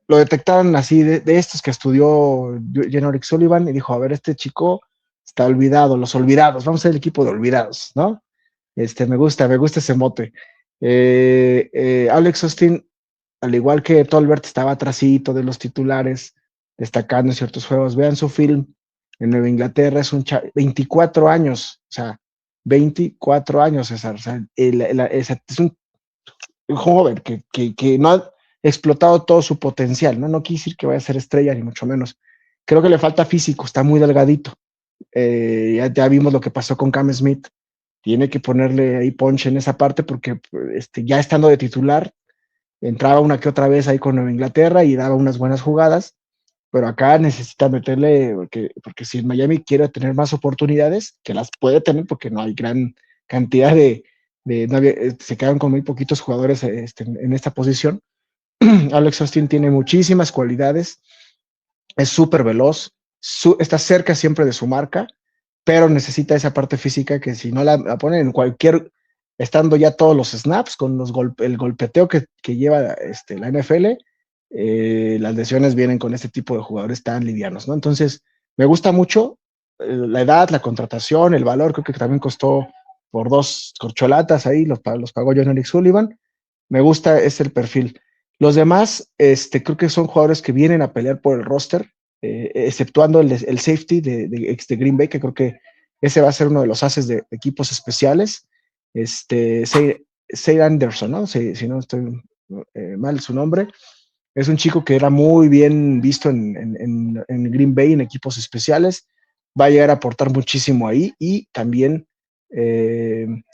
lo detectaron así de estos que estudió Jenorik Sullivan y dijo, a ver, este chico está olvidado, los olvidados, vamos a ser el equipo de olvidados, ¿no? Me gusta ese mote. Alex Austin, al igual que Tolbert, estaba atrasito de los titulares, destacando en ciertos juegos. Vean su film en Nueva Inglaterra, es 24 años, o sea, 24 años, César. O sea, es un joven que no ha explotado todo su potencial, ¿no? No quiere decir que vaya a ser estrella, ni mucho menos. Creo que le falta físico, está muy delgadito. Ya vimos lo que pasó con Cam Smith. Tiene que ponerle ahí punch en esa parte porque ya estando de titular, entraba una que otra vez ahí con Nueva Inglaterra y daba unas buenas jugadas, pero acá necesita meterle, porque si en Miami quiere tener más oportunidades, que las puede tener porque no hay gran cantidad se quedan con muy poquitos jugadores en esta posición. Alex Austin tiene muchísimas cualidades, es súper veloz, está cerca siempre de su marca, pero necesita esa parte física que si no la ponen en estando ya todos los snaps, con el golpeteo que lleva la NFL, las lesiones vienen con este tipo de jugadores tan livianos, ¿no? Entonces, me gusta mucho la edad, la contratación, el valor, creo que también costó por 2 corcholatas ahí, los pagó John Eric Sullivan. Me gusta el perfil. Los demás, creo que son jugadores que vienen a pelear por el roster, exceptuando el safety de Green Bay, que creo que ese va a ser uno de los haces de equipos especiales. Say Anderson, ¿no? Si no estoy mal su nombre. Es un chico que era muy bien visto en Green Bay en equipos especiales. Va a llegar a aportar muchísimo ahí y también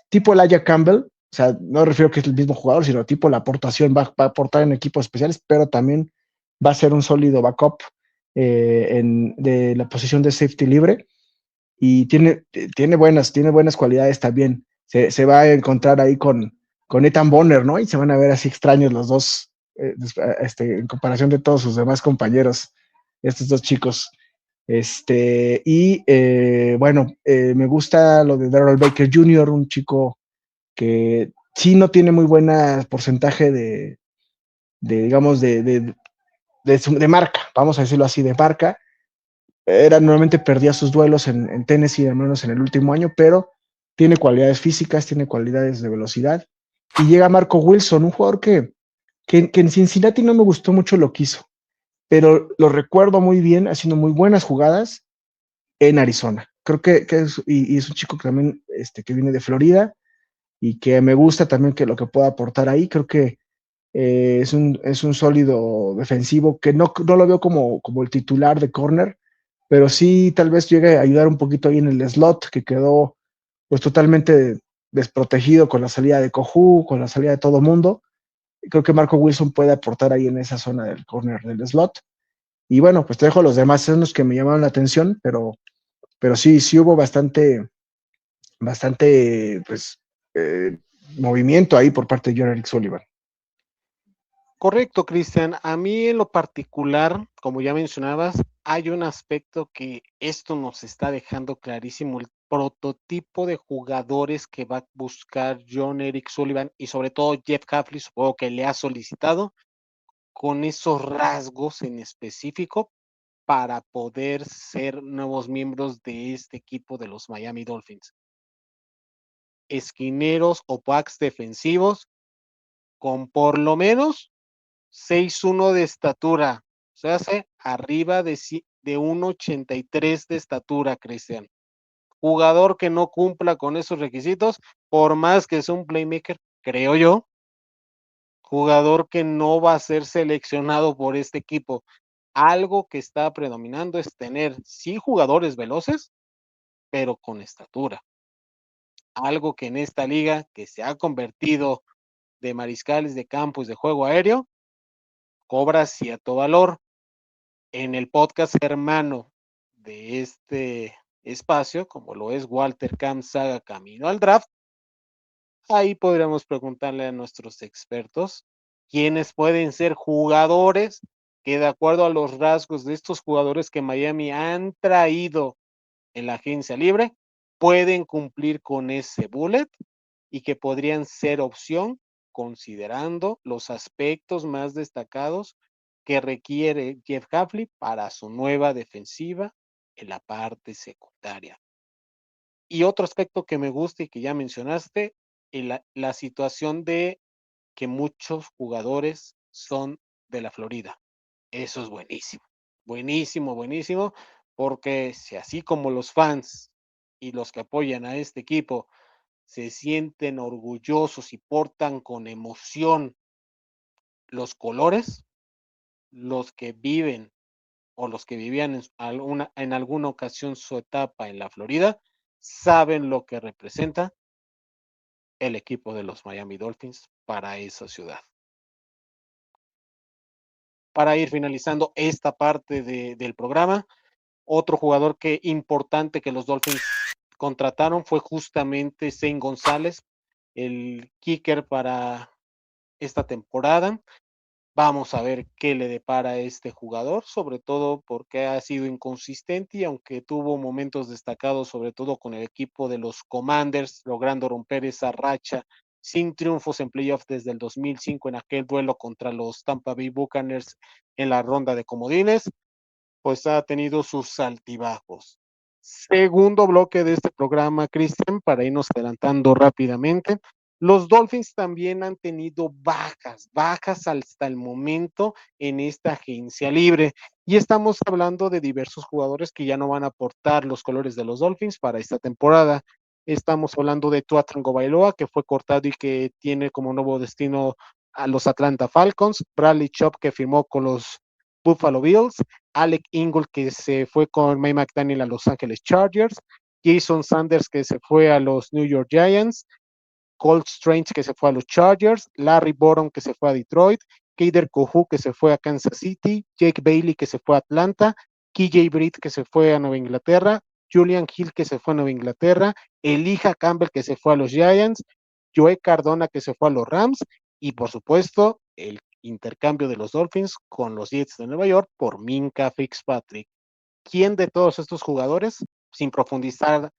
tipo Elijah Campbell, o sea, no me refiero que es el mismo jugador, sino tipo la aportación va a aportar en equipos especiales, pero también va a ser un sólido backup de la posición de safety libre y tiene buenas cualidades también. Se va a encontrar ahí con Ethan Bonner, ¿no? Y se van a ver así extraños los dos, en comparación de todos sus demás compañeros, estos dos chicos. Bueno, me gusta lo de Darrell Baker Jr., un chico que sí no tiene muy buen porcentaje digamos, de marca, vamos a decirlo así, de marca. Normalmente perdía sus duelos en Tennessee, al menos en el último año, pero tiene cualidades físicas, tiene cualidades de velocidad. Y llega Marco Wilson, un jugador que en Cincinnati no me gustó mucho lo que hizo, pero lo recuerdo muy bien, haciendo muy buenas jugadas en Arizona. Creo que es un chico que también que viene de Florida y que me gusta también que lo que pueda aportar ahí. Creo que es un sólido defensivo que no lo veo como el titular de corner, pero sí tal vez llegue a ayudar un poquito ahí en el slot, que quedó pues totalmente desprotegido con la salida de Coju, con la salida de todo mundo. Creo que Marco Wilson puede aportar ahí en esa zona del corner del slot. Y bueno, pues te dejo los demás, son los que me llamaron la atención, pero sí hubo bastante pues, movimiento ahí por parte de John Eric Sullivan. Correcto, Cristian. A mí en lo particular, como ya mencionabas, hay un aspecto que esto nos está dejando clarísimo, el prototipo de jugadores que va a buscar John Eric Sullivan y sobre todo Jeff Hafley, supongo que le ha solicitado, con esos rasgos en específico para poder ser nuevos miembros de este equipo de los Miami Dolphins. Esquineros o backs defensivos con por lo menos 6'1" de estatura, o sea, arriba de 1,83 de estatura, Cristian. Jugador que no cumpla con esos requisitos, por más que sea un playmaker, creo yo, jugador que no va a ser seleccionado por este equipo. algo que está predominando es tener, sí, jugadores veloces, pero con estatura. Algo que en esta liga, que se ha convertido de mariscales de campo y de juego aéreo, cobra cierto valor. En el podcast hermano de este espacio, como lo es Walter Camp Saga Camino al Draft, ahí podríamos preguntarle a nuestros expertos quiénes pueden ser jugadores que, de acuerdo a los rasgos de estos jugadores que Miami han traído en la agencia libre, pueden cumplir con ese bullet y que podrían ser opción considerando los aspectos más destacados que requiere Jeff Hafley para su nueva defensiva en la parte secundaria. Y otro aspecto que me gusta y que ya mencionaste, la situación de que muchos jugadores son de la Florida. Eso es buenísimo, buenísimo, buenísimo, porque si así como los fans y los que apoyan a este equipo se sienten orgullosos y portan con emoción los colores, los que viven o los que vivían en alguna ocasión su etapa en la Florida, saben lo que representa el equipo de los Miami Dolphins para esa ciudad. Para ir finalizando esta parte del programa, otro jugador importante que los Dolphins contrataron fue justamente Zane González, el kicker para esta temporada. Vamos a ver qué le depara a este jugador, sobre todo porque ha sido inconsistente y aunque tuvo momentos destacados, sobre todo con el equipo de los Commanders, logrando romper esa racha sin triunfos en playoffs desde el 2005 en aquel duelo contra los Tampa Bay Buccaneers en la ronda de comodines, pues ha tenido sus altibajos. Segundo bloque de este programa, Cristian, para irnos adelantando rápidamente. Los Dolphins también han tenido bajas hasta el momento en esta agencia libre. Y estamos hablando de diversos jugadores que ya no van a aportar los colores de los Dolphins para esta temporada. Estamos hablando de Tua Tagovailoa, que fue cortado y que tiene como nuevo destino a los Atlanta Falcons. Bradley Chubb, que firmó con los Buffalo Bills. Alec Ingold, que se fue con Mike McDaniel a Los Ángeles Chargers. Jason Sanders, que se fue a los New York Giants. Colt Strange, que se fue a los Chargers, Larry Borom, que se fue a Detroit, Kader Kohou, que se fue a Kansas City, Jake Bailey, que se fue a Atlanta, KJ Britt, que se fue a Nueva Inglaterra, Julian Hill, que se fue a Nueva Inglaterra, Elijah Campbell, que se fue a los Giants, Joey Cardona, que se fue a los Rams, y por supuesto, el intercambio de los Dolphins con los Jets de Nueva York por Minkah Fitzpatrick. ¿Quién de todos estos jugadores, sin profundizar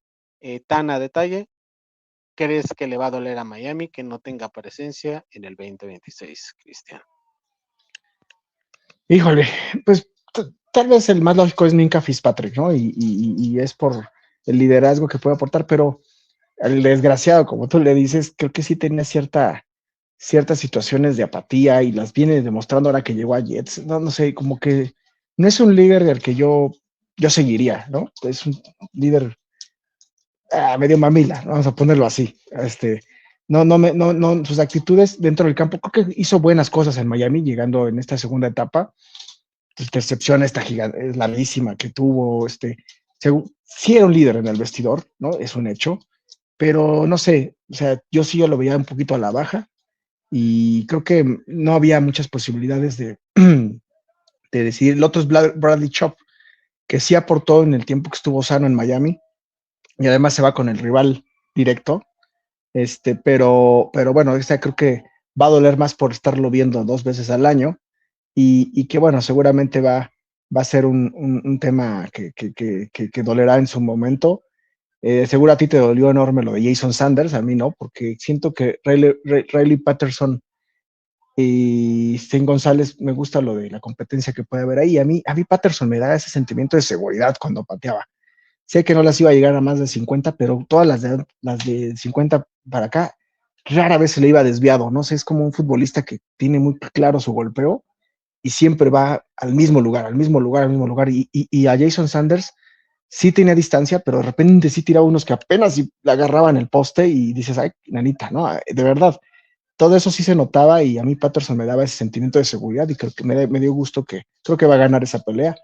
tan a detalle, crees que le va a doler a Miami que no tenga presencia en el 2026, Cristian? Híjole, pues tal vez el más lógico es Minkah Fitzpatrick, ¿no? Y es por el liderazgo que puede aportar, pero el desgraciado, como tú le dices, creo que sí tenía ciertas situaciones de apatía y las viene demostrando ahora que llegó a Jets. No sé, como que no es un líder del que yo seguiría, ¿no? Es un líder medio mamila, vamos a ponerlo así. No, sus actitudes dentro del campo, creo que hizo buenas cosas en Miami, llegando en esta segunda etapa. Intercepción esta gigante, larguísima que tuvo, sí era un líder en el vestidor, ¿no? Es un hecho, pero no sé, o sea, yo lo veía un poquito a la baja y creo que no había muchas posibilidades de decidir. El otro es Bradley Chubb, que sí aportó en el tiempo que estuvo sano en Miami, y además se va con el rival directo, pero bueno, creo que va a doler más por estarlo viendo 2 veces al año, y que bueno, seguramente va a ser un tema que dolerá en su momento. Seguro a ti te dolió enorme lo de Jason Sanders, a mí no, porque siento que Riley Patterson y Zane González, me gusta lo de la competencia que puede haber ahí. A mí Patterson me da ese sentimiento de seguridad cuando pateaba. Sé que no las iba a llegar a más de 50, pero todas las de 50 para acá, rara vez se le iba desviado, no sé, es como un futbolista que tiene muy claro su golpeo y siempre va al mismo lugar, y a Jason Sanders sí tenía distancia, pero de repente sí tiraba unos que apenas le agarraban el poste y dices, ay, nanita, ¿no? De verdad. todo eso sí se notaba y a mí Patterson me daba ese sentimiento de seguridad y creo que me dio gusto que creo que va a ganar esa pelea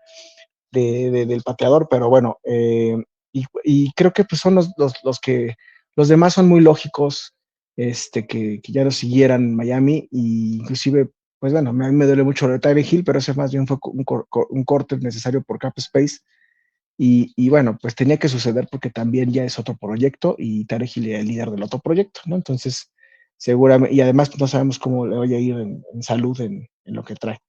del pateador, pero bueno, y creo que pues son los que los demás son muy lógicos, que ya lo siguieran Miami, y inclusive, pues bueno, a mí me duele mucho lo de Tyreek Hill, pero ese más bien fue un corte necesario por cap space, y bueno, pues tenía que suceder porque también ya es otro proyecto y Tyreek Hill era el líder del otro proyecto, ¿no? Entonces, seguramente, y además pues, no sabemos cómo le vaya a ir en salud en lo que trae.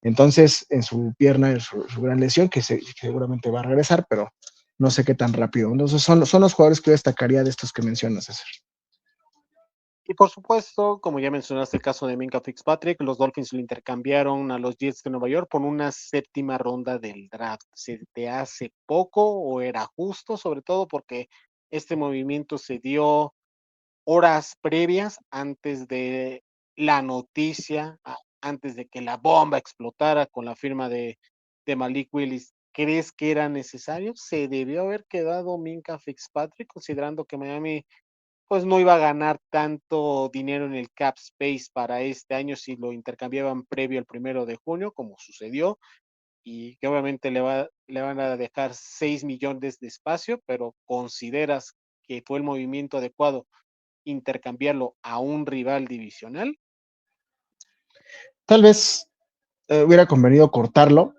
Entonces, en su pierna, en su gran lesión, que seguramente va a regresar, pero no sé qué tan rápido. Entonces, son los jugadores que yo destacaría de estos que mencionas, César. Y por supuesto, como ya mencionaste el caso de Minka Fitzpatrick, los Dolphins lo intercambiaron a los Jets de Nueva York por una séptima ronda del draft. ¿Se te hace poco o era justo? Sobre todo porque este movimiento se dio horas previas antes de la noticia, antes de que la bomba explotara con la firma de Malik Willis. ¿Crees que era necesario? ¿Se debió haber quedado Minka Fitzpatrick, considerando que Miami pues no iba a ganar tanto dinero en el cap space para este año si lo intercambiaban previo al 1 de junio, como sucedió, y que obviamente le van a dejar 6 millones de espacio, pero consideras que fue el movimiento adecuado intercambiarlo a un rival divisional? Tal vez hubiera convenido cortarlo,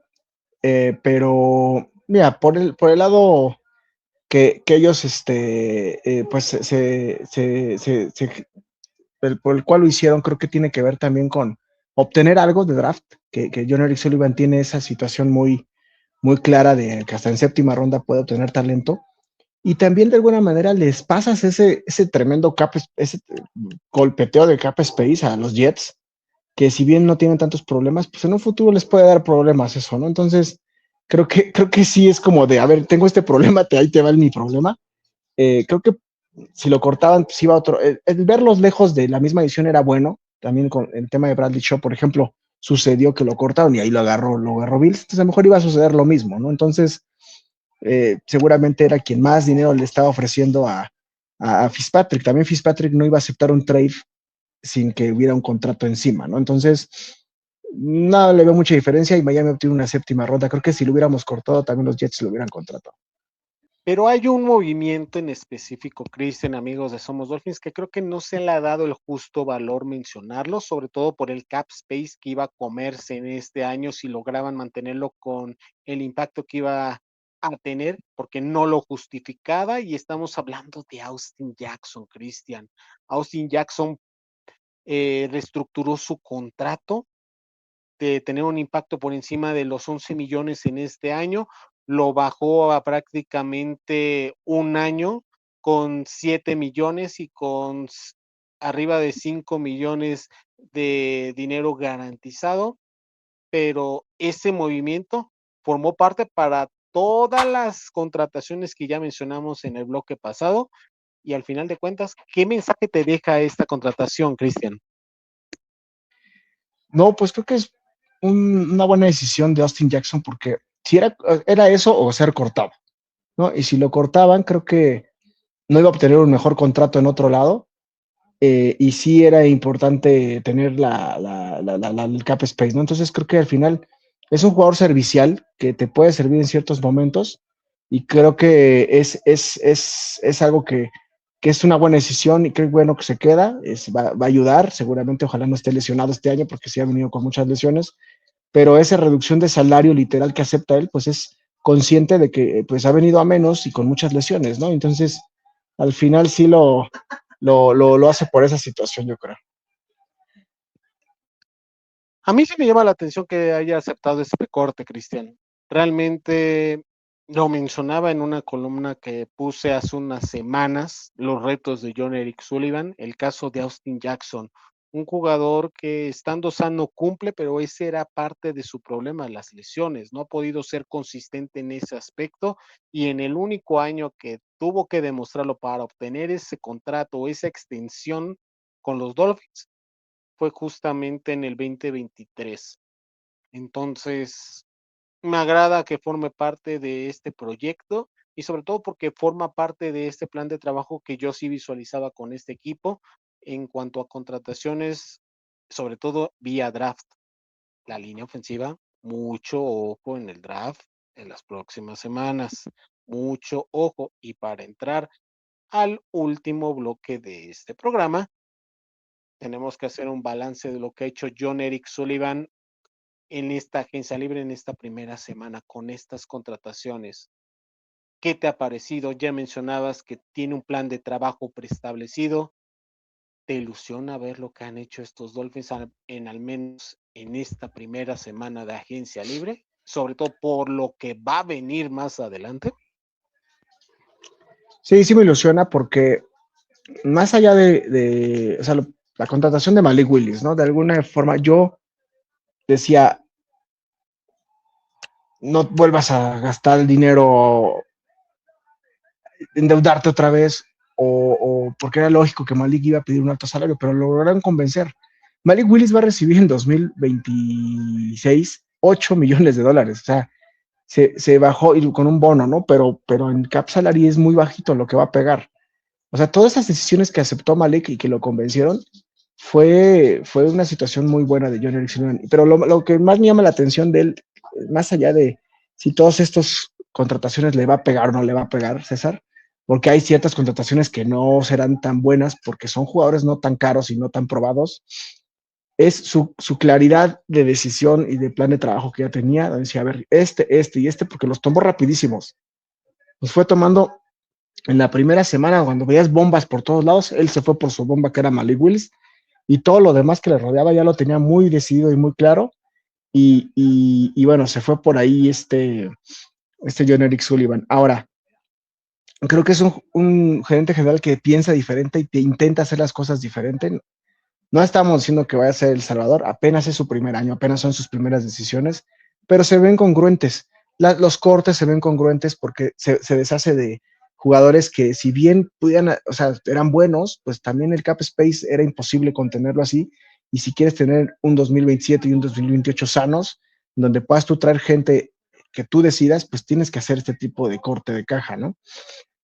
pero mira, por el lado que ellos, pues, por el cual lo hicieron, creo que tiene que ver también con obtener algo de draft, que John Eric Sullivan tiene esa situación muy clara de que hasta en séptima ronda puede obtener talento. Y también de alguna manera les pasas ese tremendo ese golpeteo de cap space a los Jets, que si bien no tienen tantos problemas, pues en un futuro les puede dar problemas eso, ¿no? Entonces, creo que sí es como de, a ver, tengo este problema, ahí te va mi problema. Creo que si lo cortaban, pues iba a otro. El verlos lejos de la misma edición era bueno. También con el tema de Bradley Shaw, por ejemplo, sucedió que lo cortaron y ahí lo agarró Bills. Entonces, a lo mejor iba a suceder lo mismo, ¿no? Entonces, seguramente era quien más dinero le estaba ofreciendo a Fitzpatrick. También Fitzpatrick no iba a aceptar un trade sin que hubiera un contrato encima, ¿no? Entonces, no le veo mucha diferencia y Miami obtiene una séptima ronda. Creo que si lo hubiéramos cortado, también los Jets lo hubieran contratado. Pero hay un movimiento en específico, Cristian, amigos de Somos Dolphins, que creo que no se le ha dado el justo valor mencionarlo, sobre todo por el cap space que iba a comerse en este año si lograban mantenerlo con el impacto que iba a tener, porque no lo justificaba, y estamos hablando de Austin Jackson, Cristian. Austin Jackson reestructuró su contrato de tener un impacto por encima de los 11 millones en este año, lo bajó a prácticamente un año con 7 millones y con arriba de 5 millones de dinero garantizado, pero ese movimiento formó parte para todas las contrataciones que ya mencionamos en el bloque pasado, y al final de cuentas, ¿qué mensaje te deja esta contratación, Cristian? No, pues creo que es una buena decisión de Austin Jackson porque si era eso o ser cortado, ¿no? Y si lo cortaban, creo que no iba a obtener un mejor contrato en otro lado. Y sí era importante tener el cap space, ¿no? Entonces creo que al final es un jugador servicial que te puede servir en ciertos momentos y creo que es algo que es una buena decisión y que es bueno que se queda, va a ayudar, seguramente ojalá no esté lesionado este año porque sí ha venido con muchas lesiones, pero esa reducción de salario literal que acepta él, pues es consciente de que pues ha venido a menos y con muchas lesiones, ¿no? Entonces, al final sí lo hace por esa situación, yo creo. A mí sí me llama la atención que haya aceptado este corte, Cristian. Realmente lo mencionaba en una columna que puse hace unas semanas, los retos de John Eric Sullivan, el caso de Austin Jackson, un jugador que estando sano cumple, pero ese era parte de su problema, las lesiones. No ha podido ser consistente en ese aspecto, y en el único año que tuvo que demostrarlo para obtener ese contrato, esa extensión con los Dolphins, fue justamente en el 2023. Entonces, me agrada que forme parte de este proyecto, y sobre todo porque forma parte de este plan de trabajo que yo sí visualizaba con este equipo, en cuanto a contrataciones, sobre todo vía draft. La línea ofensiva, mucho ojo en el draft en las próximas semanas, mucho ojo. Y para entrar al último bloque de este programa, tenemos que hacer un balance de lo que ha hecho John Eric Sullivan en esta agencia libre, en esta primera semana, con estas contrataciones. ¿Qué te ha parecido? Ya mencionabas que tiene un plan de trabajo preestablecido. ¿Te ilusiona ver lo que han hecho estos Dolphins en al menos en esta primera semana de agencia libre? Sobre todo por lo que va a venir más adelante. Sí, sí me ilusiona porque más allá o sea, la contratación de Malik Willis, ¿no? De alguna forma yo decía, no vuelvas a gastar el dinero, endeudarte otra vez, porque era lógico que Malik iba a pedir un alto salario, pero lo lograron convencer. Malik Willis va a recibir en 2026 $8 millones, o sea, se bajó y con un bono, ¿no? Pero en cap salary es muy bajito lo que va a pegar. O sea, todas esas decisiones que aceptó Malik y que lo convencieron fue una situación muy buena de John Eric Silverman. Pero lo que más me llama la atención de él, más allá de si todas estas contrataciones le va a pegar o no le va a pegar, César, porque hay ciertas contrataciones que no serán tan buenas porque son jugadores no tan caros y no tan probados, es su claridad de decisión y de plan de trabajo que ya tenía. Decía, a ver, este, porque los tomó rapidísimos. Los fue tomando en la primera semana, cuando veías bombas por todos lados, él se fue por su bomba que era Malik Willis, y todo lo demás que le rodeaba ya lo tenía muy decidido y muy claro, y bueno, se fue por ahí este John Eric Sullivan. Ahora, creo que es un gerente general que piensa diferente y te intenta hacer las cosas diferente. No estamos diciendo que vaya a ser El Salvador, apenas es su primer año, apenas son sus primeras decisiones, pero se ven congruentes. Los cortes se ven congruentes porque se deshace de jugadores que si bien pudieran, o sea, eran buenos, pues también el cap space era imposible contenerlo así. Y si quieres tener un 2027 y un 2028 sanos, donde puedas tú traer gente que tú decidas, pues tienes que hacer este tipo de corte de caja, ¿no?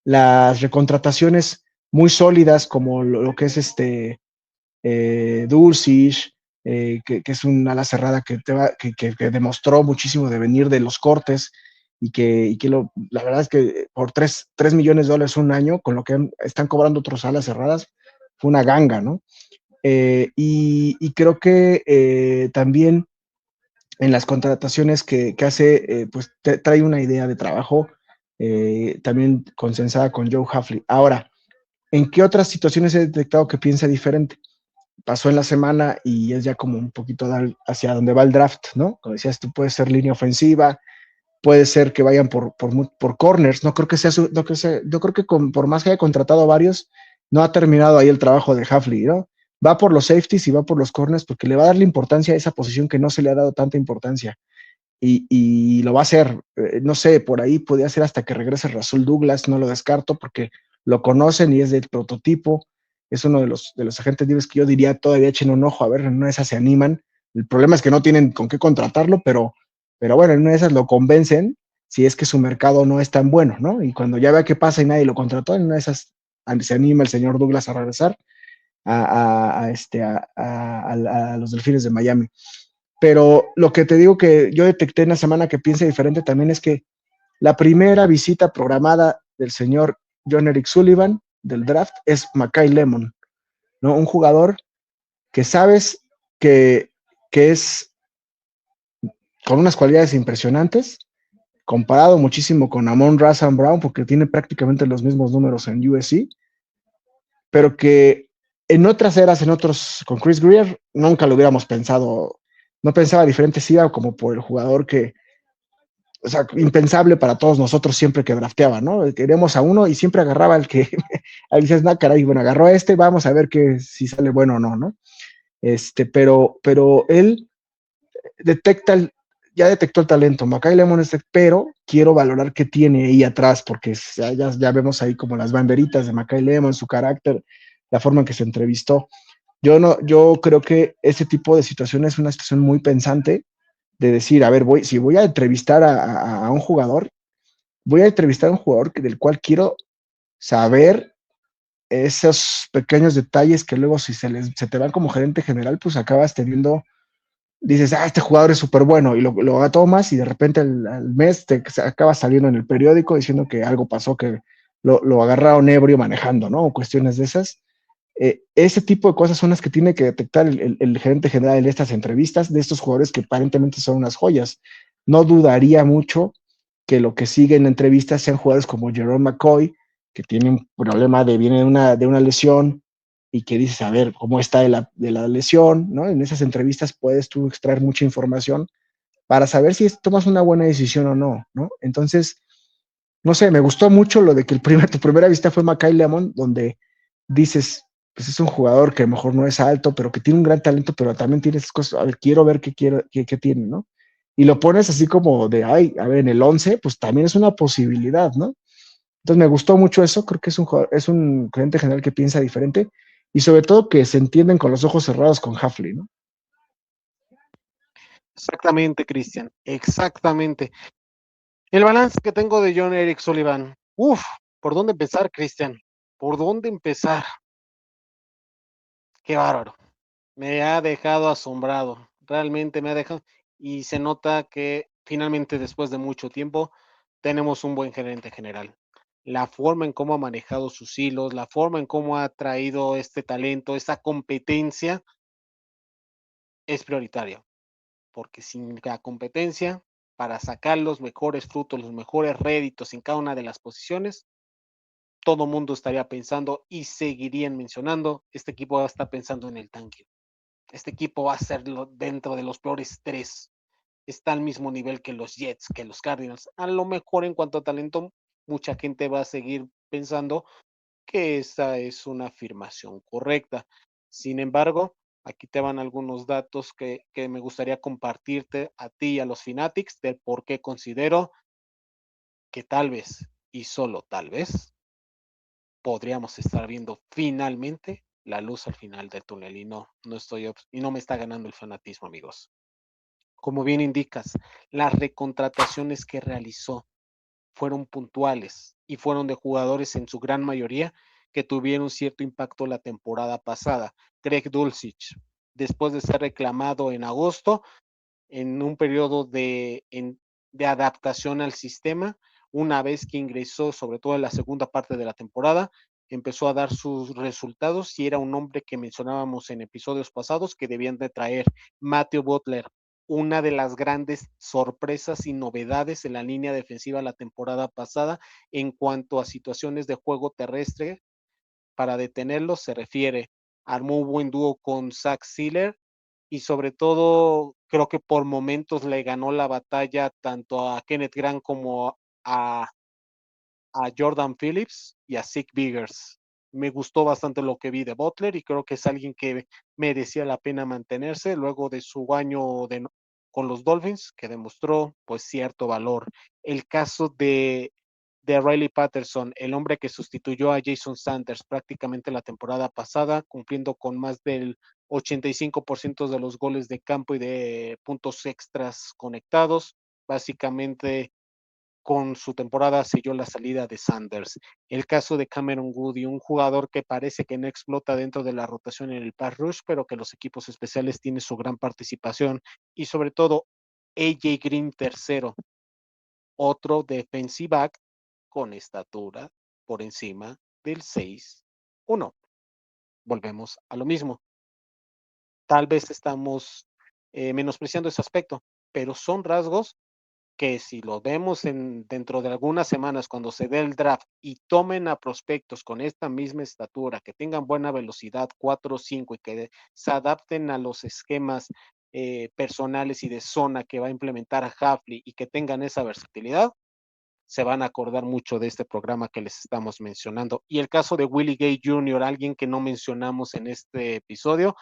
Las recontrataciones muy sólidas como lo que es Dulcich, que es un ala cerrada que demostró muchísimo de venir de los cortes la verdad es que por $3 millones un año, con lo que están cobrando otros alas cerradas, fue una ganga, ¿no? Y creo que también en las contrataciones que hace, pues trae una idea de trabajo también consensada con Joe Hafley. Ahora, ¿en qué otras situaciones he detectado que piensa diferente? Pasó en la semana y es ya como un poquito hacia donde va el draft, ¿no? Como decías, tú puedes ser línea ofensiva, puede ser que vayan por corners, no creo que sea, yo creo que por más que haya contratado a varios, no ha terminado ahí el trabajo de Hafley, ¿no? Va por los safeties y va por los corners porque le va a darle importancia a esa posición que no se le ha dado tanta importancia. Y lo va a hacer, no sé, por ahí podría ser hasta que regrese Rasul Douglas, no lo descarto porque lo conocen y es del prototipo, es uno de los agentes libres que yo diría todavía echen un ojo, a ver, en una de esas se animan. El problema es que no tienen con qué contratarlo, pero bueno, en una de esas lo convencen si es que su mercado no es tan bueno, ¿no? Y cuando ya vea qué pasa y nadie lo contrató, en una de esas se anima el señor Douglas a regresar a los Delfines de Miami. Pero lo que te digo que yo detecté en la semana que piensa diferente también es que la primera visita programada del señor John Eric Sullivan del draft es Makai Lemon, ¿no? Un jugador que sabes que es con unas cualidades impresionantes, comparado muchísimo con Amon-Ra St. Brown, porque tiene prácticamente los mismos números en USC, pero que en otras eras, con Chris Greer, nunca lo hubiéramos pensado, no pensaba diferente, sí, como por el jugador que, o sea, impensable para todos nosotros siempre que drafteaba, ¿no? Queríamos a uno y siempre agarraba al que, ahí dices, no, caray, bueno, agarró a vamos a ver si sale bueno o no, ¿no? Pero él ya detectó el talento, Makai Lemon, pero quiero valorar qué tiene ahí atrás, porque ya vemos ahí como las banderitas de Makai Lemon, su carácter, la forma en que se entrevistó. Yo creo que ese tipo de situación es una situación muy pensante de decir, a ver, si voy a entrevistar a un jugador, voy a entrevistar a un jugador del cual quiero saber esos pequeños detalles que luego si se te van como gerente general, pues acabas teniendo, dices, este jugador es súper bueno y lo tomas y de repente al mes te acaba saliendo en el periódico diciendo que algo pasó, que lo agarraron ebrio manejando, ¿no? O cuestiones de esas. Ese tipo de cosas son las que tiene que detectar el gerente general en estas entrevistas de estos jugadores que aparentemente son unas joyas. No dudaría mucho que lo que sigue en entrevistas sean jugadores como Jerome McCoy, que tiene un problema viene de una lesión y que dices, a ver, cómo está de la lesión, ¿no? En esas entrevistas puedes tú extraer mucha información para saber si tomas una buena decisión o no, ¿no? Entonces, no sé, me gustó mucho lo de que tu primera vista fue Mackay Lemon, donde dices, pues es un jugador que a lo mejor no es alto, pero que tiene un gran talento, pero también tiene esas cosas, a ver, quiero ver qué tiene, ¿no? Y lo pones así como de, ay, a ver, en el 11 pues también es una posibilidad, ¿no? Entonces me gustó mucho eso, creo que es un gerente general que piensa diferente y sobre todo que se entienden con los ojos cerrados con Hafley, ¿no? Exactamente, Cristian, exactamente. El balance que tengo de John Eric Sullivan. Uf, ¿por dónde empezar, Cristian? ¿Por dónde empezar? Qué bárbaro. Me ha dejado asombrado. Realmente me ha dejado. Y se nota que finalmente, después de mucho tiempo, tenemos un buen gerente general. La forma en cómo ha manejado sus hilos, la forma en cómo ha traído este talento, esta competencia, es prioritaria. Porque sin la competencia, para sacar los mejores frutos, los mejores réditos en cada una de las posiciones, todo mundo estaría pensando y seguirían mencionando, este equipo va a estar pensando en el tanque. Este equipo va a ser dentro de los peores tres. Está al mismo nivel que los Jets, que los Cardinals. A lo mejor en cuanto a talento, mucha gente va a seguir pensando que esa es una afirmación correcta. Sin embargo, aquí te van algunos datos que me gustaría compartirte a ti y a los Fanatics del por qué considero que tal vez, y solo tal vez, podríamos estar viendo finalmente la luz al final del túnel y no me está ganando el fanatismo, amigos. Como bien indicas, las recontrataciones que realizó fueron puntuales y fueron de jugadores en su gran mayoría que tuvieron cierto impacto la temporada pasada. Greg Dulcich, después de ser reclamado en agosto, en un periodo de adaptación al sistema, una vez que ingresó, sobre todo en la segunda parte de la temporada, empezó a dar sus resultados y era un hombre que mencionábamos en episodios pasados que debían de traer Matthew Butler, una de las grandes sorpresas y novedades en la línea defensiva la temporada pasada en cuanto a situaciones de juego terrestre para detenerlos se refiere. Armó un buen dúo con Zach Sealer y sobre todo creo que por momentos le ganó la batalla tanto a Kenneth Grant como a Jordan Phillips y a Zeke Biggers. Me gustó bastante lo que vi de Butler y creo que es alguien que merecía la pena mantenerse luego de su año con los Dolphins, que demostró pues cierto valor. El caso de Riley Patterson, el hombre que sustituyó a Jason Sanders prácticamente la temporada pasada, cumpliendo con más del 85% de los goles de campo y de puntos extras conectados. Básicamente con su temporada selló la salida de Sanders. El caso de Cameron Goody, un jugador que parece que no explota dentro de la rotación en el pass rush, pero que los equipos especiales tienen su gran participación. Y sobre todo, AJ Green tercero, otro defensive back con estatura por encima del 6'1". Volvemos a lo mismo. Tal vez estamos menospreciando ese aspecto, pero son rasgos que si lo vemos dentro de algunas semanas cuando se dé el draft y tomen a prospectos con esta misma estatura, que tengan buena velocidad 4 o 5 y que se adapten a los esquemas personales y de zona que va a implementar a Hafley y que tengan esa versatilidad, se van a acordar mucho de este programa que les estamos mencionando. Y el caso de Willie Gay Jr., alguien que no mencionamos en este episodio,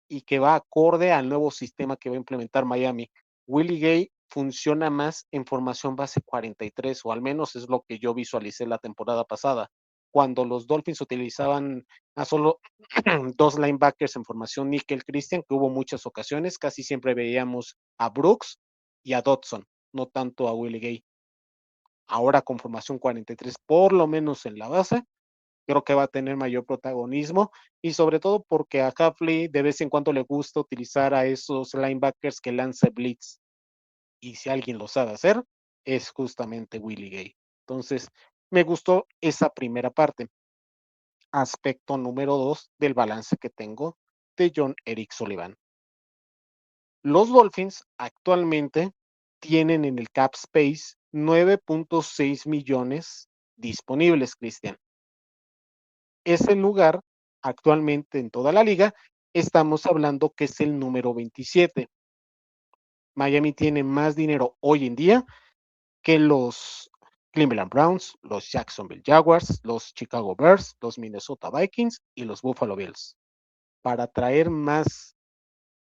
y que va acorde al nuevo sistema que va a implementar Miami. Willie Gay funciona más en formación base 43, o al menos es lo que yo visualicé la temporada pasada, cuando los Dolphins utilizaban a solo dos linebackers en formación nickel Christian, que hubo muchas ocasiones, casi siempre veíamos a Brooks y a Dodson, no tanto a Willie Gay. Ahora con formación 43, por lo menos en la base, creo que va a tener mayor protagonismo y sobre todo porque a Hafley de vez en cuando le gusta utilizar a esos linebackers que lanza blitz y si alguien lo sabe hacer es justamente Willie Gay. Entonces me gustó esa primera parte. Aspecto número 2 del balance que tengo de John Eric Sullivan. Los Dolphins actualmente tienen en el cap space 9.6 millones disponibles, Cristian. Ese lugar actualmente en toda la liga, estamos hablando que es el número 27. Miami tiene más dinero hoy en día que los Cleveland Browns, los Jacksonville Jaguars, los Chicago Bears, los Minnesota Vikings y los Buffalo Bills. Para traer más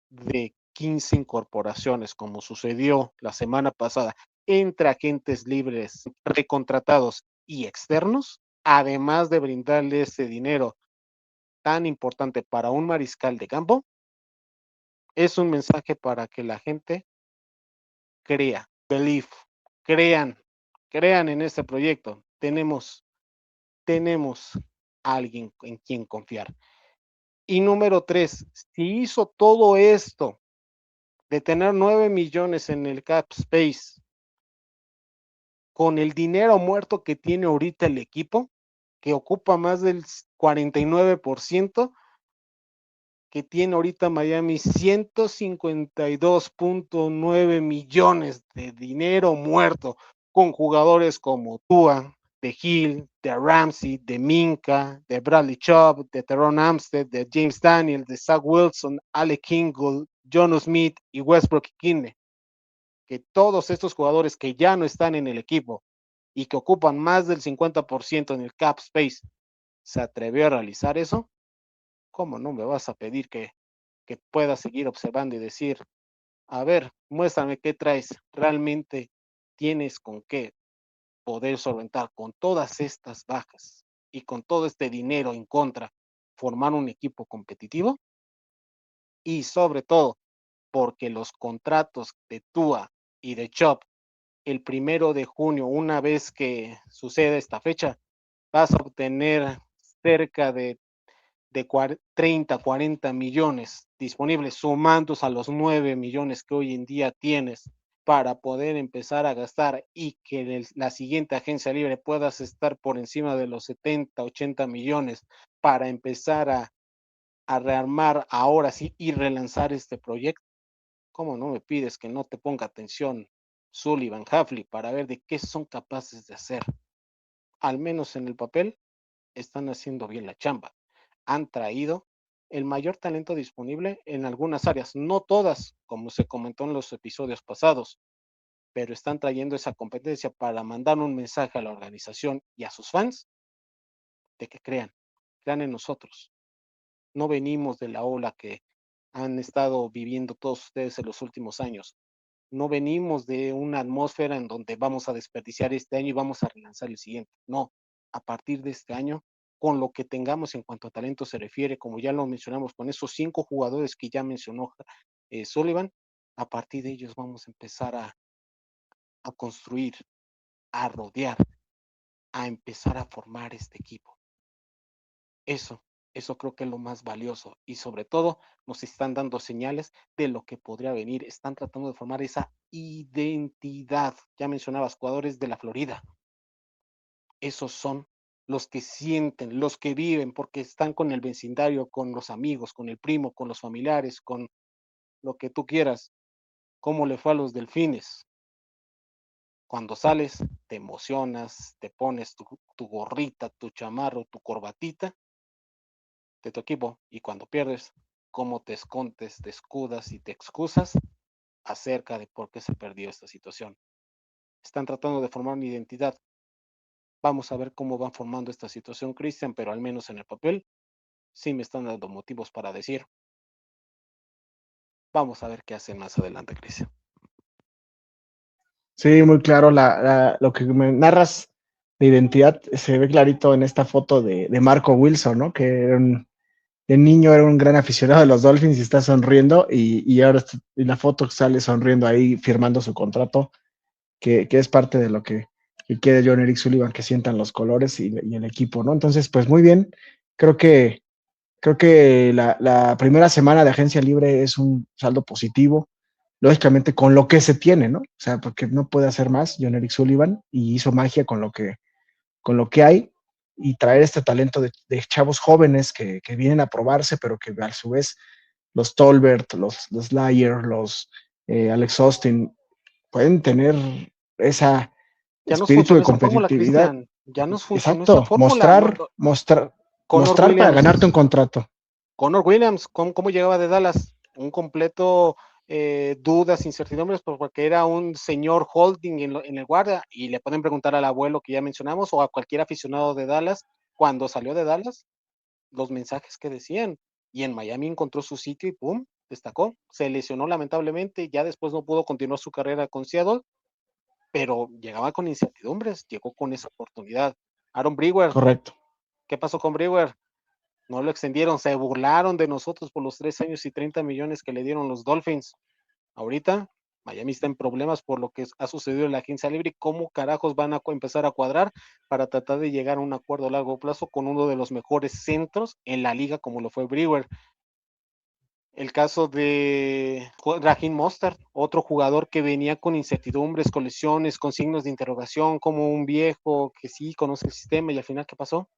de 15 incorporaciones, como sucedió la semana pasada, entre agentes libres, recontratados y externos, además de brindarle ese dinero tan importante para un mariscal de campo, es un mensaje para que la gente crea, believe, crean en este proyecto. Tenemos a alguien en quien confiar. Y número 3, si hizo todo esto de tener 9 millones en el cap space con el dinero muerto que tiene ahorita el equipo, que ocupa más del 49%, que tiene ahorita Miami, 152.9 millones de dinero muerto, con jugadores como Tua, de Hill, de Ramsey, de Minka, de Bradley Chubb, de Teron Armstead, de James Daniel, de Zach Wilson, Alec Kingle, John Smith y Westbrook Ikhine, que todos estos jugadores que ya no están en el equipo y que ocupan más del 50% en el cap space, se atrevió a realizar eso. ¿Cómo no me vas a pedir que pueda seguir observando y decir, a ver, muéstrame qué traes, realmente tienes con qué poder solventar con todas estas bajas y con todo este dinero en contra, formar un equipo competitivo? Y sobre todo, porque los contratos de Tua y de Chop el 1 de junio, una vez que suceda esta fecha, vas a obtener cerca de 30, 40 millones disponibles, sumándose a los 9 millones que hoy en día tienes para poder empezar a gastar y que la siguiente agencia libre puedas estar por encima de los 70, 80 millones para empezar a rearmar ahora sí y relanzar este proyecto. ¿Cómo no me pides que no te ponga atención Sullivan, Hafley, para ver de qué son capaces de hacer? Al menos en el papel están haciendo bien la chamba. Han traído el mayor talento disponible en algunas áreas, no todas, como se comentó en los episodios pasados, pero están trayendo esa competencia para mandar un mensaje a la organización y a sus fans de que crean en nosotros. No venimos de la ola que han estado viviendo todos ustedes en los últimos años. No venimos de una atmósfera en donde vamos a desperdiciar este año y vamos a relanzar el siguiente. No, a partir de este año, con lo que tengamos en cuanto a talento se refiere, como ya lo mencionamos, con esos 5 jugadores que ya mencionó Sullivan, a partir de ellos vamos a empezar a construir, a rodear, a empezar a formar este equipo. Eso creo que es lo más valioso y sobre todo nos están dando señales de lo que podría venir. Están tratando de formar esa identidad. Ya mencionabas, jugadores de la Florida. Esos son los que sienten, los que viven, porque están con el vecindario, con los amigos, con el primo, con los familiares, con lo que tú quieras. ¿Cómo le fue a los Delfines? Cuando sales, te emocionas, te pones tu gorrita, tu chamarro, tu corbatita de tu equipo, y cuando pierdes, cómo te escondes, te escudas y te excusas acerca de por qué se perdió esta situación. Están tratando de formar una identidad. Vamos a ver cómo van formando esta situación, Cristian, pero al menos en el papel sí me están dando motivos para decir, vamos a ver qué hacen más adelante, Cristian. Sí, muy claro, lo que me narras de identidad se ve clarito en esta foto de Marco Wilson, ¿no? Que de niño era un gran aficionado de los Dolphins y está sonriendo y ahora la foto sale sonriendo ahí firmando su contrato, que es parte de lo que que quiere John Eric Sullivan que sientan los colores y el equipo, ¿no? Entonces, pues muy bien, creo que la primera semana de agencia libre es un saldo positivo, lógicamente con lo que se tiene, ¿no? O sea, porque no puede hacer más John Eric Sullivan y hizo magia con lo que hay y traer este talento de chavos jóvenes que vienen a probarse, pero que a su vez los Tolbert, los Lyer, los Alex Austin pueden tener esa Ya nos espíritu de funcionó esa fórmula, competitividad. Cristian. Ya nos funcionó esa Exacto, fórmula. Connor mostrar para Williams. ganarte un contrato. Connor Williams, ¿cómo llegaba de Dallas? Un completo dudas, incertidumbres, porque era un señor holding en el guardia, y le pueden preguntar al abuelo que ya mencionamos o a cualquier aficionado de Dallas, cuando salió de Dallas, los mensajes que decían, y en Miami encontró su sitio y ¡pum!, destacó. Se lesionó lamentablemente, ya después no pudo continuar su carrera con Seattle, pero llegaba con incertidumbres, llegó con esa oportunidad. Aaron Brewer, Correcto. ¿qué pasó con Brewer? No lo extendieron, se burlaron de nosotros por los 3 años y 30 millones que le dieron los Dolphins. Ahorita Miami está en problemas por lo que ha sucedido en la agencia libre. ¿Cómo carajos van a empezar a cuadrar para tratar de llegar a un acuerdo a largo plazo con uno de los mejores centros en la liga como lo fue Brewer? El caso de Raheem Mostert, otro jugador que venía con incertidumbres, con lesiones, con signos de interrogación, como un viejo que sí conoce el sistema, y al final, ¿qué pasó?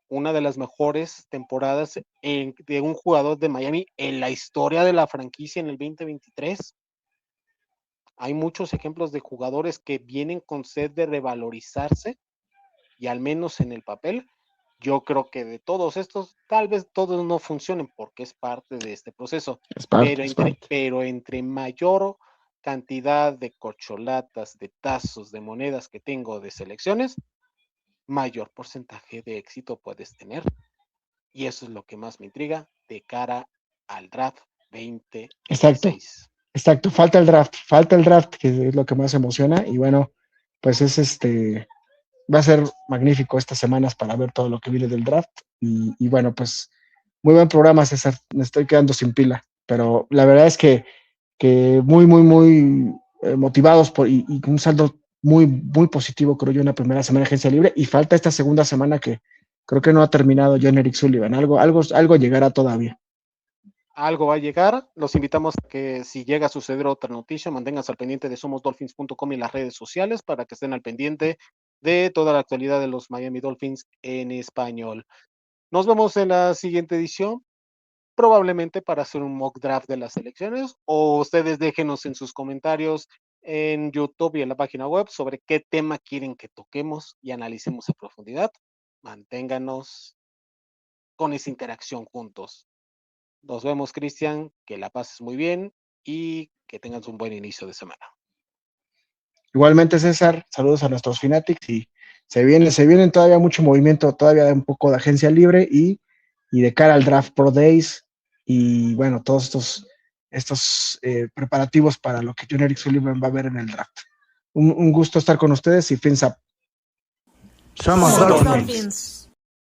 Una de las mejores temporadas de un jugador de Miami en la historia de la franquicia en el 2023. Hay muchos ejemplos de jugadores que vienen con sed de revalorizarse, y al menos en el papel, yo creo que de todos estos, tal vez todos no funcionen porque es parte de este proceso, Es parte. pero entre mayor cantidad de corcholatas, de tazos, de monedas que tengo de selecciones, mayor porcentaje de éxito puedes tener. Y eso es lo que más me intriga de cara al draft 2026. Exacto, falta el draft, que es lo que más emociona, y bueno, pues va a ser magnífico estas semanas para ver todo lo que viene del draft, y bueno, pues muy buen programa, César, me estoy quedando sin pila, pero la verdad es que muy, muy, muy motivados y un saldo muy, muy positivo, creo yo, en la primera semana de agencia libre, y falta esta segunda semana que creo que no ha terminado John Eric Sullivan, algo llegará todavía. Algo va a llegar. Los invitamos a que, si llega a suceder otra noticia, manténganse al pendiente de somosdolphins.com y las redes sociales para que estén al pendiente de toda la actualidad de los Miami Dolphins en español. Nos vemos en la siguiente edición, probablemente para hacer un mock draft de las selecciones, o ustedes déjenos en sus comentarios en YouTube y en la página web sobre qué tema quieren que toquemos y analicemos a profundidad. Manténganos con esa interacción juntos. Nos vemos, Cristian, que la pases muy bien y que tengas un buen inicio de semana. Igualmente, César, saludos a nuestros Fanatics, y se vienen todavía mucho movimiento, todavía un poco de agencia libre y de cara al Draft Pro Days, y bueno, todos estos preparativos para lo que John Eric Sullivan va a ver en el draft. Un gusto estar con ustedes y fins up. Somos Dolphins.